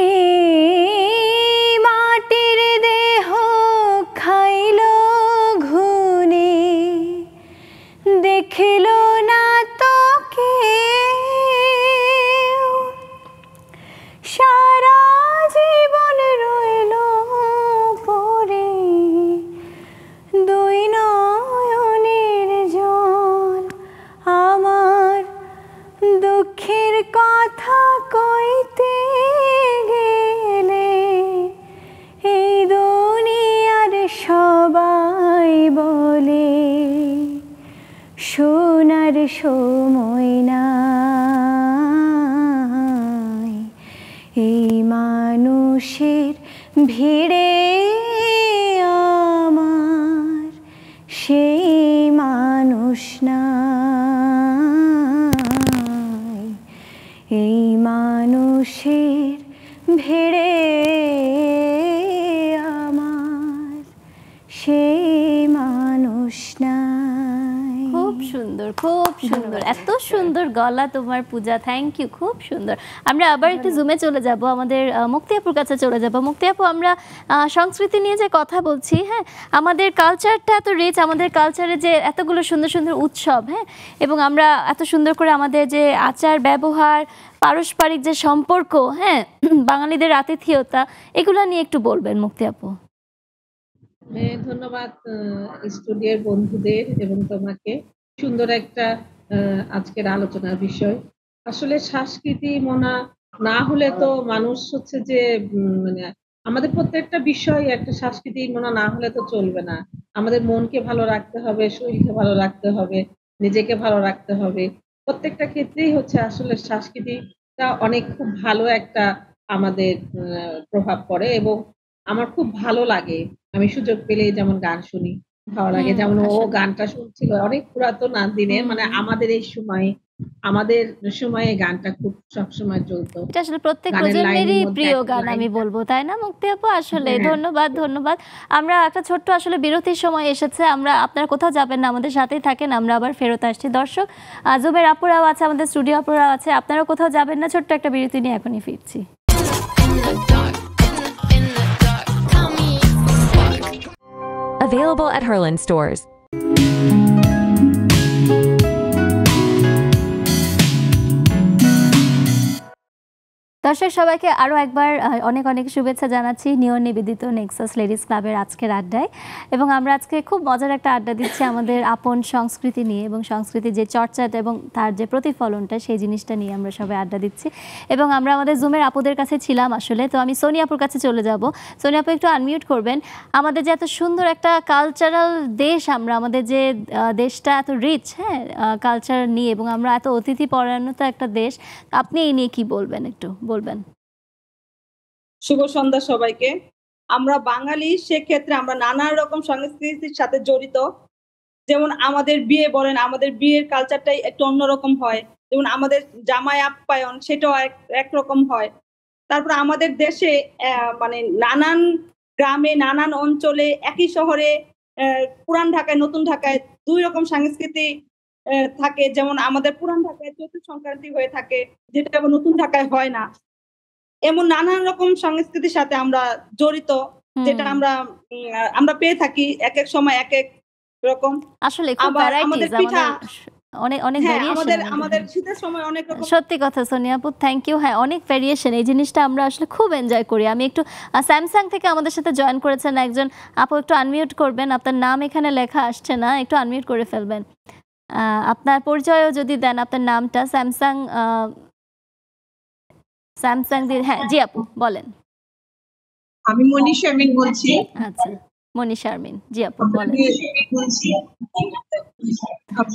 এই মাটির দেহ খাইল ঘুনে, দেখিল না তো কেউ, সারা জীবন রইল পরে দুই নয়নের জল, আমার দুঃখের কথা কইতে গেলে এই দুনিয়ার সবাই বলে শোনার সময় নাই, এই মানুষের ভিড়ে আমার সেই মানুষ নাই, এই মানুষের ভিড়ে আমার সেই মানুষ নাই। খুব সুন্দর, খুব সুন্দর, এত সুন্দর গলা তোমার পূজা, থ্যাংক ইউ, খুব সুন্দর। আমরা আবার একটু জুমে চলে যাব, আমাদের মুক্তি আপুর কাছে চলে যাব। মুক্তি আপু, আমরা সংস্কৃতি নিয়ে যে কথা বলছি, হ্যাঁ, আমাদের কালচারটা এত রিচ, আমাদের কালচারে যে এতগুলো সুন্দর সুন্দর উৎসব, হ্যাঁ, এবং আমরা এত সুন্দর করে আমাদের যে আচার ব্যবহার, পারস্পরিক যে সম্পর্ক, হ্যাঁ, বাঙালিদের আতিথেয়তা, এগুলো নিয়ে একটু বলবেন মুক্তি আপু। ধন্যবাদ স্টুডিওর বন্ধুদের এবং তোমাকে। সুন্দর একটা আজকের আলোচনার বিষয়। আসলে সংস্কৃতি না হলে তো মানুষ হচ্ছে যে মানে আমাদের প্রত্যেকটা বিষয় একটা সংস্কৃতি না হলে তো চলবে না। আমাদের মনকে ভালো রাখতে হবে, শরীরকে ভালো রাখতে হবে, নিজেকে ভালো রাখতে হবে। প্রত্যেকটা ক্ষেত্রেই হচ্ছে আসলে সংস্কৃতিটা অনেক খুব ভালো একটা আমাদের প্রভাব পড়ে এবং আমার খুব ভালো লাগে। আমি সুযোগ পেলেই যেমন গান শুনি, ভালো লাগে। যেমন ও আসলে গানটা শুনছিল অনেক পুরাতন দিনের মানে আমাদের সময়ে গানটা খুব সবসময় চলতো। এটা আসলে প্রত্যেক গানের লাইনের প্রজন্মেরই মধ্যে প্রিয় একটা গান লাইন আমি বলবো, তাই না মুক্তি আপু? আসলে হ্যাঁ, ধন্যবাদ, ধন্যবাদ। আমরা একটা ছোট্ট আসলে বিরতির সময় এসেছে, আমরা আপনারা কোথাও যাবেন না, আমাদের সাথেই থাকেন, আমরা আবার ফেরত আসছি। দর্শক, জুবের আপুরাও আছে, আমাদের স্টুডিও আপুরাও আছে, আপনারা কোথাও যাবেন না, ছোট্ট একটা বিরতি নিয়ে এখনই ফিরছি। Available at Herland stores. দর্শক সবাইকে আরও একবার অনেক অনেক শুভেচ্ছা জানাচ্ছি নিয়ন নিবেদিত নেক্সাস লেডিস ক্লাবের আজকের আড্ডায়। এবং আমরা আজকে খুব মজার একটা আড্ডা দিচ্ছি আমাদের আপন সংস্কৃতি নিয়ে, এবং সংস্কৃতির যে চর্চাটা এবং তার যে প্রতিফলনটা সেই জিনিসটা নিয়ে আমরা সবাই আড্ডা দিচ্ছি। এবং আমরা আমাদের জুমের আপুদের কাছে ছিলাম আসলে, তো আমি সোনি আপুর কাছে চলে যাব। সোনি আপু একটু আনমিউট করবেন। আমাদের যে এত সুন্দর একটা কালচারাল দেশ, আমাদের যে দেশটা এত রিচ, হ্যাঁ, কালচার নিয়ে, এবং আমরা এত অতিথি পরায়ণতা একটা দেশ, আপনি এই নিয়ে কি বলবেন, একটু বলবেন? শুভ সন্ধ্যা সবাইকে। আমরা বাঙালি, সেক্ষেত্রে আমরা নানা রকম সংস্কৃতির সাথে জড়িত। যেমন আমাদের বিয়ে বলেন, আমাদের বিয়ের কালচারটাই একটু অন্যরকম হয়। যেমন আমাদের জামাই আপ্যায়ন সেটাও একরকম হয়। তারপর আমাদের দেশে মানে নানান গ্রামে, নানান অঞ্চলে, একই শহরে পুরান ঢাকায়, নতুন ঢাকায় ২ রকম সংস্কৃতি থাকে। যেমন আমাদের পুরান ঢাকায় চতুর সংক্রান্তি হয়ে থাকে, যেটা আবার নতুন ঢাকায় হয় না। এমন নানান রকম সংস্কৃতির সাথে আমরা জড়িত, যেটা আমরা পেয়ে থাকি এক সময় এক রকম। আসলে খুব আবার আমাদের ভ্যারাইটিজ, পিঠা অনেক ভেরিয়েশন আমাদের শীতের সময় অনেক রকম। সত্যি কথা সোনিয়া আপু, থ্যাংক ইউ। হ্যাঁ, অনেক ভেরিয়েশন, এই জিনিসটা আমরা আসলে খুব এনজয় করি। আমি একটু স্যামসাং থেকে আমাদের সাথে জয়েন করেছেন একজন আপু, একটু আনমিউট করবেন, আপনার নাম এখানে লেখা আসছে না, একটু আনমিউট করে ফেলবেন। আপনার পরিচয়ও যদি দেন, আপনার নামটা। স্যামসাং দিয়ে, হ্যাঁ জি আপু বলেন। আমি মনীষ শারমিন বলছি। আচ্ছা, মনীষ শারমিন, জি আপু বলেন।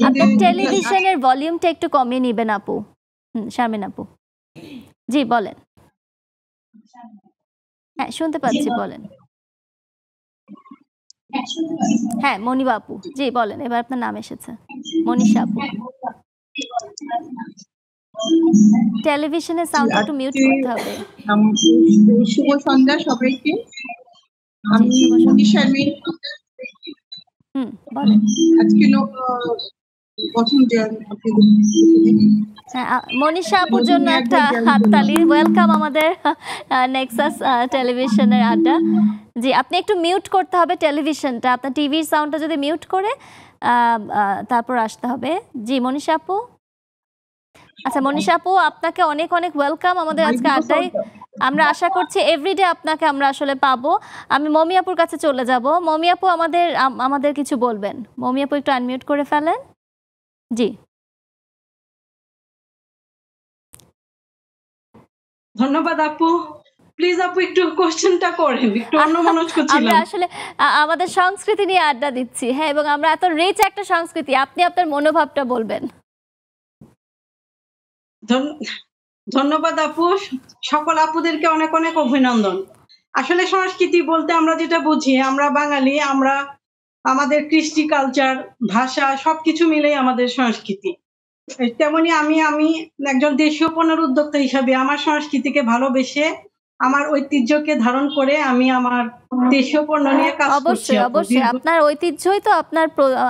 আপনার টেলিভিশনের ভলিউমটা একটু কমিয়ে নিবেন আপু। শারমিন আপু, জি বলেন। হ্যাঁ শুনতে পাচ্ছি, বলেন। হ্যাঁ মনিবা আপু, জি বলেন, এবার আপনার নাম এসেছে। মনীষা আপু, টেলিভিশনের সাউন্ড একটু মিউট করতে হবে। শুভ সন্ধ্যা সবাইকে। আমি মনীষ শারমিন। বলেন। আজকে প্রথম মনীষা আপুর জন্য একটা হাততালি। ওয়েলকাম আমাদের নেক্সাস টেলিভিশনের আড্ডা। জি, আপনি একটু মিউট করতে হবে টেলিভিশনটা, আপনার টিভির সাউন্ডটা যদি মিউট করে তারপর আসতে হবে। জি মনীষা আপু। আচ্ছা মনীষা আপু, আপনাকে অনেক অনেক ওয়েলকাম আমাদের আজকে আড্ডায়। আমরা আশা করছি এভরিডে আপনাকে আমরা আসলে পাবো। আমি মমি আপুর কাছে চলে যাব। মমি আপু আমাদের কিছু বলবেন। মমি আপু একটু আনমিউট করে ফেলেন। জি ধন্যবাদ আপু। প্লিজ আপু একটু কোশ্চেনটা করেন, একটু অন্যমনস্ক ছিলাম। আমরা আসলে আমাদের সংস্কৃতি নিয়ে আড্ডা দিচ্ছি, হ্যাঁ, এবং আমরা এত রিচ একটা সংস্কৃতি, আপনি আপনার মনোভাবটা বলবেন। ধন্যবাদ আপু, সকল আপুদেরকে অনেক অনেক অভিনন্দন। আসলে সংস্কৃতি বলতে আমরা যেটা বুঝি, আমরা বাঙালি, আমরা আমাদের কৃষ্টি কালচার, ভাষা সবকিছু মিলেই আমাদের সংস্কৃতি। তেমনি আমি একজন দেশীয় পণ্যের উদ্যোক্তা হিসাবে আমার সংস্কৃতিকে ভালোবেসে, আমার ঐতিহ্যকে ধারণ করে আমি আমার দেশীয় পণ্য নিয়ে কাজ করছি। অবশ্যই অবশ্যই, আপনার ঐতিহ্যই তো আপনার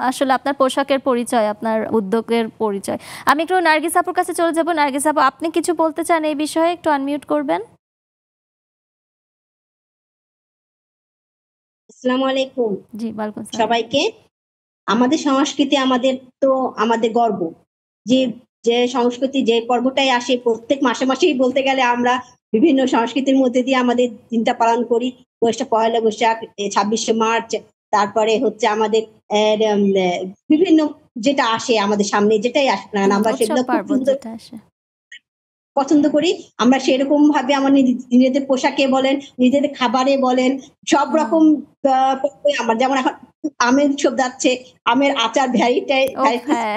আসলে আপনার পোশাকের পরিচয়, আপনার উদ্যোগের পরিচয়। আমি একটু নার্গিস আপুর কাছে চলে যাব। নার্গিস আপু, আপনি কিছু বলতে চান এই বিষয়ে? একটু আনমিউট করবেন। আসসালামু আলাইকুম। জি ওয়ালাইকুম আসসালাম সবাইকে। আমাদের সংস্কৃতি আমাদের গর্ব। যে সংস্কৃতি যে পর্বটাই আসে প্রত্যেক মাসে মাসেই বলতে গেলে আমরা বিভিন্ন সংস্কৃতির মধ্যে দিয়ে আমাদের দিনটা পালন করি। পয়লা বৈশাখ, 26শে মার্চ, তারপরে হচ্ছে আমাদের বিভিন্ন যেটা আসে আমাদের সামনে, যেটাই আসে না আমরা সেগুলো খুব সুন্দর পছন্দ করি। আমরা সেরকম ভাবে আমার নিজেদের পোশাকে বলেন, নিজেদের খাবারে বলেন, সব রকম আমার, যেমন এখন আমের উৎসব যাচ্ছে, আমের আচার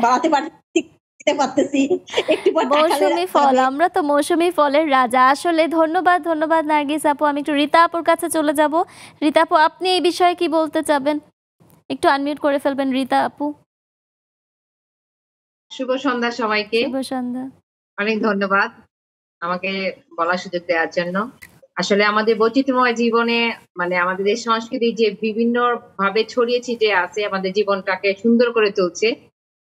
বাড়াতে পারতেছি একটু পর মৌসুমী ফল, আমরা তো মৌসুমী ফলের রাজা আসলে। ধন্যবাদ নার্গিস আপু। আমি একটু রীতা আপুর কাছে চলে যাব। রীতা আপু, আপনি এই বিষয়ে কি বলতে চাবেন? একটু আনমিউট করে ফেলবেন রীতা আপু। শুভ সন্ধ্যা সবাইকে। শুভ সন্ধ্যা। অনেক ধন্যবাদ আমাকে বলার সুযোগ দেওয়ার জন্য। আসলে আমাদের বৈচিত্র্যময় জীবনে মানে আমাদের দেশ সংস্কৃতি যে বিভিন্ন ভাবে ছড়িয়ে ছিটিয়ে আছে, আমাদের জীবনটাকে সুন্দর করে তুলছে,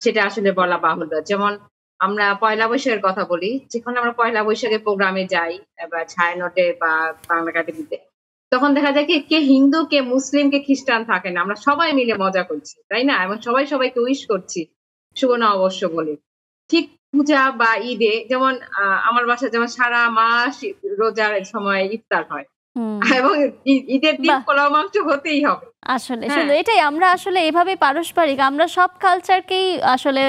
সেটা আসলে বলা বাহুল্য। যেমন আমরা পয়লা বৈশাখের কথা বলি, যখন আমরা পয়লা বৈশাখের প্রোগ্রামে যাই বা ছায়ানটে বা বাংলা একাডেমিতে, তখন দেখা যায় কে হিন্দু, কে মুসলিম, কে খ্রিস্টান থাকে না, আমরা সবাই মিলে মজা করছি, তাই না? এবং সবাইকে উইশ করছি শুভ নববর্ষ বলে। ঠিক পূজা বা ঈদে যেমন আমার বাসায় যেমন সারা মাস রোজার সময় ইফতার হয় এবং ঈদের দিন পোলাও মাংস হতেই হবে। আসলে শুধু এটাই, আমরা আসলে এইভাবে পারস্পরিক, আমরা সব কালচারকেই আসলে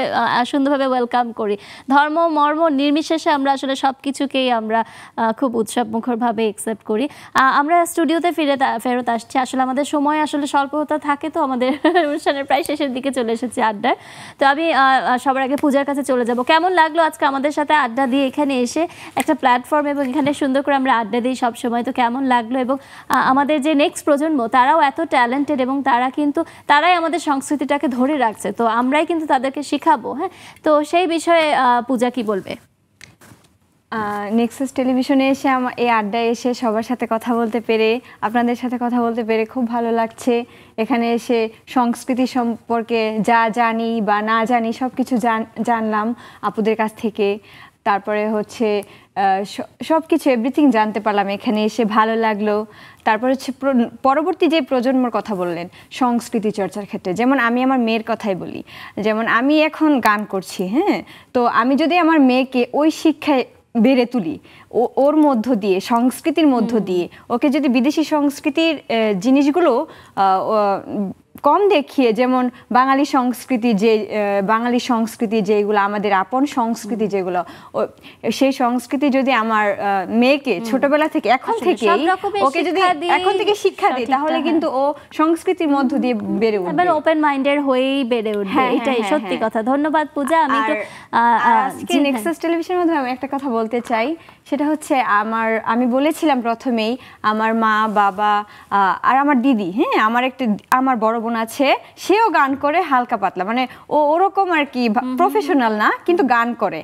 সুন্দরভাবে ওয়েলকাম করি। ধর্ম মর্ম নির্বিশেষে আমরা আসলে সব কিছুকেই আমরা খুব উৎসব মুখরভাবে একসেপ্ট করি। আমরা স্টুডিওতে ফেরত আসছি। আসলে আমাদের সময় আসলে স্বল্পতা থাকে, তো আমাদের অনুষ্ঠানের প্রায় শেষের দিকে চলে এসেছি আড্ডার। তো আমি সবার আগে পূজার কাছে চলে যাব। কেমন লাগলো আজকে আমাদের সাথে আড্ডা দিয়ে এখানে এসে একটা প্ল্যাটফর্ম, এবং এখানে সুন্দর করে আমরা আড্ডা দিই সবসময়, তো কেমন লাগলো? এবং আমাদের যে নেক্সট প্রজন্ম, তারাও এত ট্যালেন্টেড এবং তারাই আমাদের সংস্কৃতিটাকে ধরে রাখছে, তো আমরাই কিন্তু তাদেরকে শিখাবো। হ্যাঁ, তো সেই বিষয়ে পূজা কি বলবে? নেক্সাস টেলিভিশনে এসে এই আড্ডায় এসে সবার সাথে কথা বলতে পেরে, আপনাদের সাথে কথা বলতে পেরে খুব ভালো লাগছে। এখানে এসে সংস্কৃতি সম্পর্কে যা জানি বা না জানি সব কিছু জানলাম আপুদের কাছ থেকে। তারপরে হচ্ছে সব কিছু এভরিথিং জানতে পারলাম এখানে এসে, ভালো লাগলো। তারপর হচ্ছে পরবর্তী যে প্রজন্মর কথা বললেন সংস্কৃতি চর্চার ক্ষেত্রে, যেমন আমি আমার মেয়ের কথাই বলি, যেমন আমি এখন গান করছি, হ্যাঁ, তো আমি যদি আমার মেয়েকে ওই শিক্ষায় বেড়ে তুলি, ওর মধ্য দিয়ে, সংস্কৃতির মধ্য দিয়ে, ওকে যদি বিদেশি সংস্কৃতির জিনিসগুলো কম দেখিয়ে, যেমন বাঙালি সংস্কৃতি যেগুলো আমাদের আপন সংস্কৃতি, যেগুলো সেই সংস্কৃতি যদি আমার মেয়েকে ছোটবেলা থেকে এখন থেকে ওকে যদি এখন থেকে শিক্ষা দিই, তাহলে কিন্তু ও সংস্কৃতির মধ্য দিয়ে বেড়ে উঠবে, ওপেন মাইন্ডেড হয়েই বেড়ে উঠবে। এটাই সত্যি কথা। ধন্যবাদ পূজা। আমি আজকে নেক্সাস টেলিভিশনের মধ্যে আমি একটা কথা বলতে চাই, সেটা হচ্ছে আমি বলেছিলাম প্রথমেই, আমার মা বাবা আর আমার দিদি, হ্যাঁ, আমার বড় বোন আছে, সেও গান করে হালকা পাতলা, মানে ওরকম আর কি প্রফেশনাল না, কিন্তু গান করে।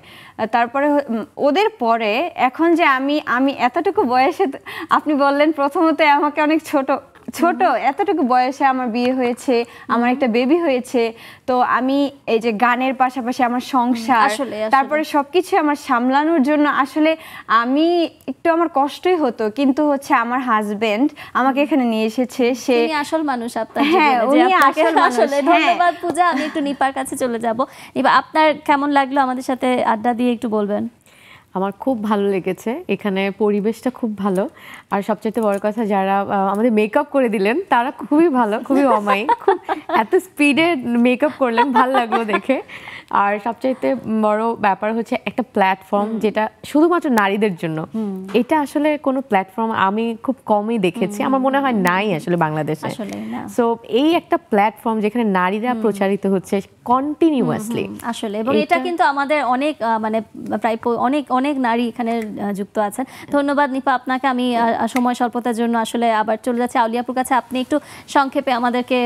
তারপরে ওদের পরে এখন যে আমি এতটুকু বয়সে, আপনি বললেন প্রথমত আমাকে অনেক ছোট এতটুকু বয়সে আমার বিয়ে হয়েছে, আমার একটা বেবি হয়েছে, তো আমি এই যে গানের পাশাপাশি আমার সংসার, তারপরে সবকিছু আমার সামলানোর জন্য আসলে আমি একটু, আমার কষ্টই হতো, কিন্তু হচ্ছে আমার হাজবেন্ড আমাকে এখানে নিয়ে এসেছে, সে আসল মানুষ আপনার। হ্যাঁ, উনি আসল মানুষ। ধন্যবাদ পূজা। আমি একটু নিপার কাছে চলে যাব। নিপা, আপনার কেমন লাগলো আমাদের সাথে আড্ডা দিয়ে, একটু বলবেন? আমার খুব ভালো লেগেছে, এখানে পরিবেশটা খুব ভালো, আর সবচেয়ে বড় কথা যারা আমাদের মেকআপ করে দিলেন তারা খুবই ভালো, খুবই অমায়িক, খুব এত স্পিডে মেকআপ করলেন, ভালো লাগলো দেখে। আর সবচাইতে বড় ব্যাপার হচ্ছে একটা প্ল্যাটফর্ম যেটা শুধুমাত্র নারীদের জন্য, এটা আসলে কোনো প্ল্যাটফর্ম আমি খুব কমই দেখেছি, আমার মনে হয় নাই আসলে বাংলাদেশে। সো এই একটা প্ল্যাটফর্ম যেখানে নারীরা প্রচারিত হচ্ছে কন্টিনিউয়াসলি আসলে, এবং এটা কিন্তু আমাদের অনেক মানে প্রায় অনেক নারী এখানে যুক্ত আছেন। ধন্যবাদ নিপা আপনাকে। আমি সময় স্বল্পতার জন্য আসলে আবার চলে যাচ্ছি আউলিয়াপুর কাছে। আপনি একটু সংক্ষেপে আমাদেরকে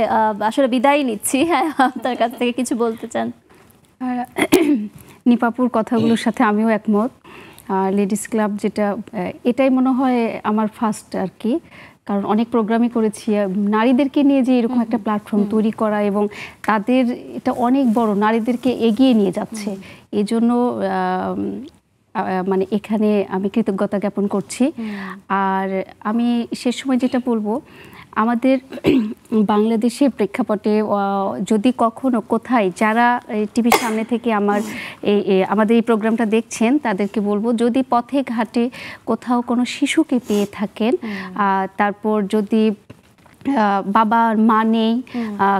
আসলে বিদায় নিচ্ছি, হ্যাঁ, আপনার কাছ থেকে কিছু বলতে চান? নিপাপুর কথাগুলোর সাথে আমিও একমত। লেডিস ক্লাব যেটা, এটাই মনে হয় আমার ফার্স্ট আর কি, কারণ অনেক প্রোগ্রামই করেছি নারীদেরকে নিয়ে, যে এরকম একটা প্ল্যাটফর্ম তৈরি করা এবং তাদের এটা অনেক বড়, নারীদেরকে এগিয়ে নিয়ে যাচ্ছে, এই জন্য মানে এখানে আমি কৃতজ্ঞতা জ্ঞাপন করছি। আর আমি শেষ সময় যেটা বলবো, আমাদের বাংলাদেশের প্রেক্ষাপটে যদি কখনো কোথায় যারা টিভির সামনে থেকে আমাদের এই প্রোগ্রামটা দেখছেন তাদেরকে বলবো, যদি পথে ঘাটে কোথাও কোনো শিশুকে পেয়ে থাকেন, তারপর যদি বাবার মা নেই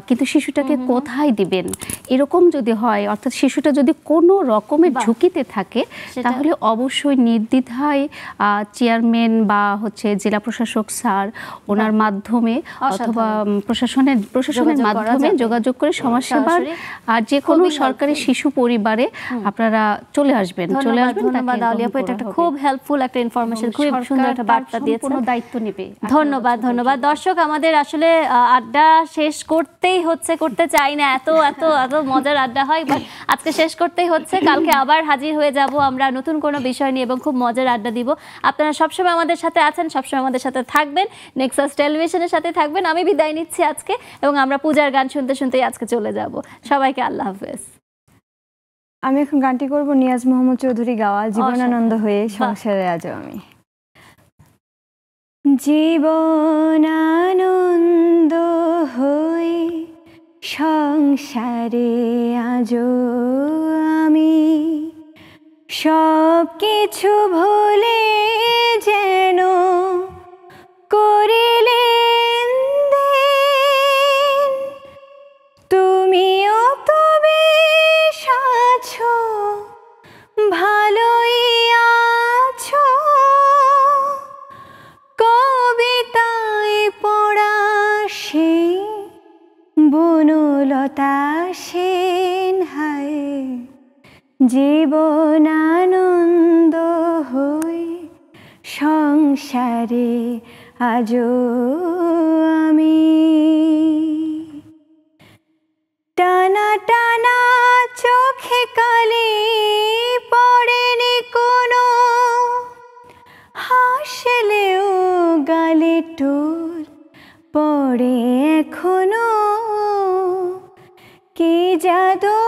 কিন্তু শিশুটাকে কোথায় দিবেন এরকম যদি হয়, অর্থাৎ শিশুটা যদি কোনো রকমের ঝুঁকিতে থাকে, তাহলে অবশ্যই নির্দ্বিধায় চেয়ারম্যান বা জেলা প্রশাসক স্যার ওনার মাধ্যমে অথবা প্রশাসনের মাধ্যমে যোগাযোগ করে সমাজসেবার আর যে কোনো সরকারি শিশু পরিবারে আপনারা চলে আসবেন। ধন্যবাদ আলিয়া আপু, এটা একটা খুব হেল্পফুল একটা ইনফরমেশন, খুব সুন্দর একটা বার্তা দিয়েছেন। দায়িত্ব নেবে। ধন্যবাদ। দর্শক, আমাদের আসলে আড্ডা শেষ করতেই হচ্ছে, করতে চাই না, এত এত এত মজার আড্ডা হয়, বাট আজকে শেষ করতেই হচ্ছে। কালকে আবার হাজির হয়ে যাব আমরা নতুন কোনো বিষয় নিয়ে এবং খুব মজার আড্ডা দিব। আপনারা সবসময় আমাদের সাথে আছেন, সবসময় আমাদের সাথে থাকবেন, নেক্সাস টেলিভিশনের সাথে থাকবেন। আমি বিদায় নিচ্ছি আজকে, এবং আমরা পূজার গান শুনতে শুনতেই আজকে চলে যাব। সবাইকে আল্লাহ হাফেজ। আমি এখন গানটি করব নিয়াজ মোহাম্মদ চৌধুরী গাওয়া জীবনানন্দ হয়ে সংসারে আজও আমি। জীবনানন্দ হয়ে সংসারে আজও আমি, সব কিছু ভুলে যেন করিলেন দেন, তুমিও তো বেশ আছো, ভালোই আছো, কবিতায় পড়া সেই বনলতা সেন হায়, জীবনানন্দ হই সংসারে আজও আমি। টানা টানা চোখে কালি পড়েনি কোনো, হাসলেও গালে টোল পড়ে এখনো, কি জাদু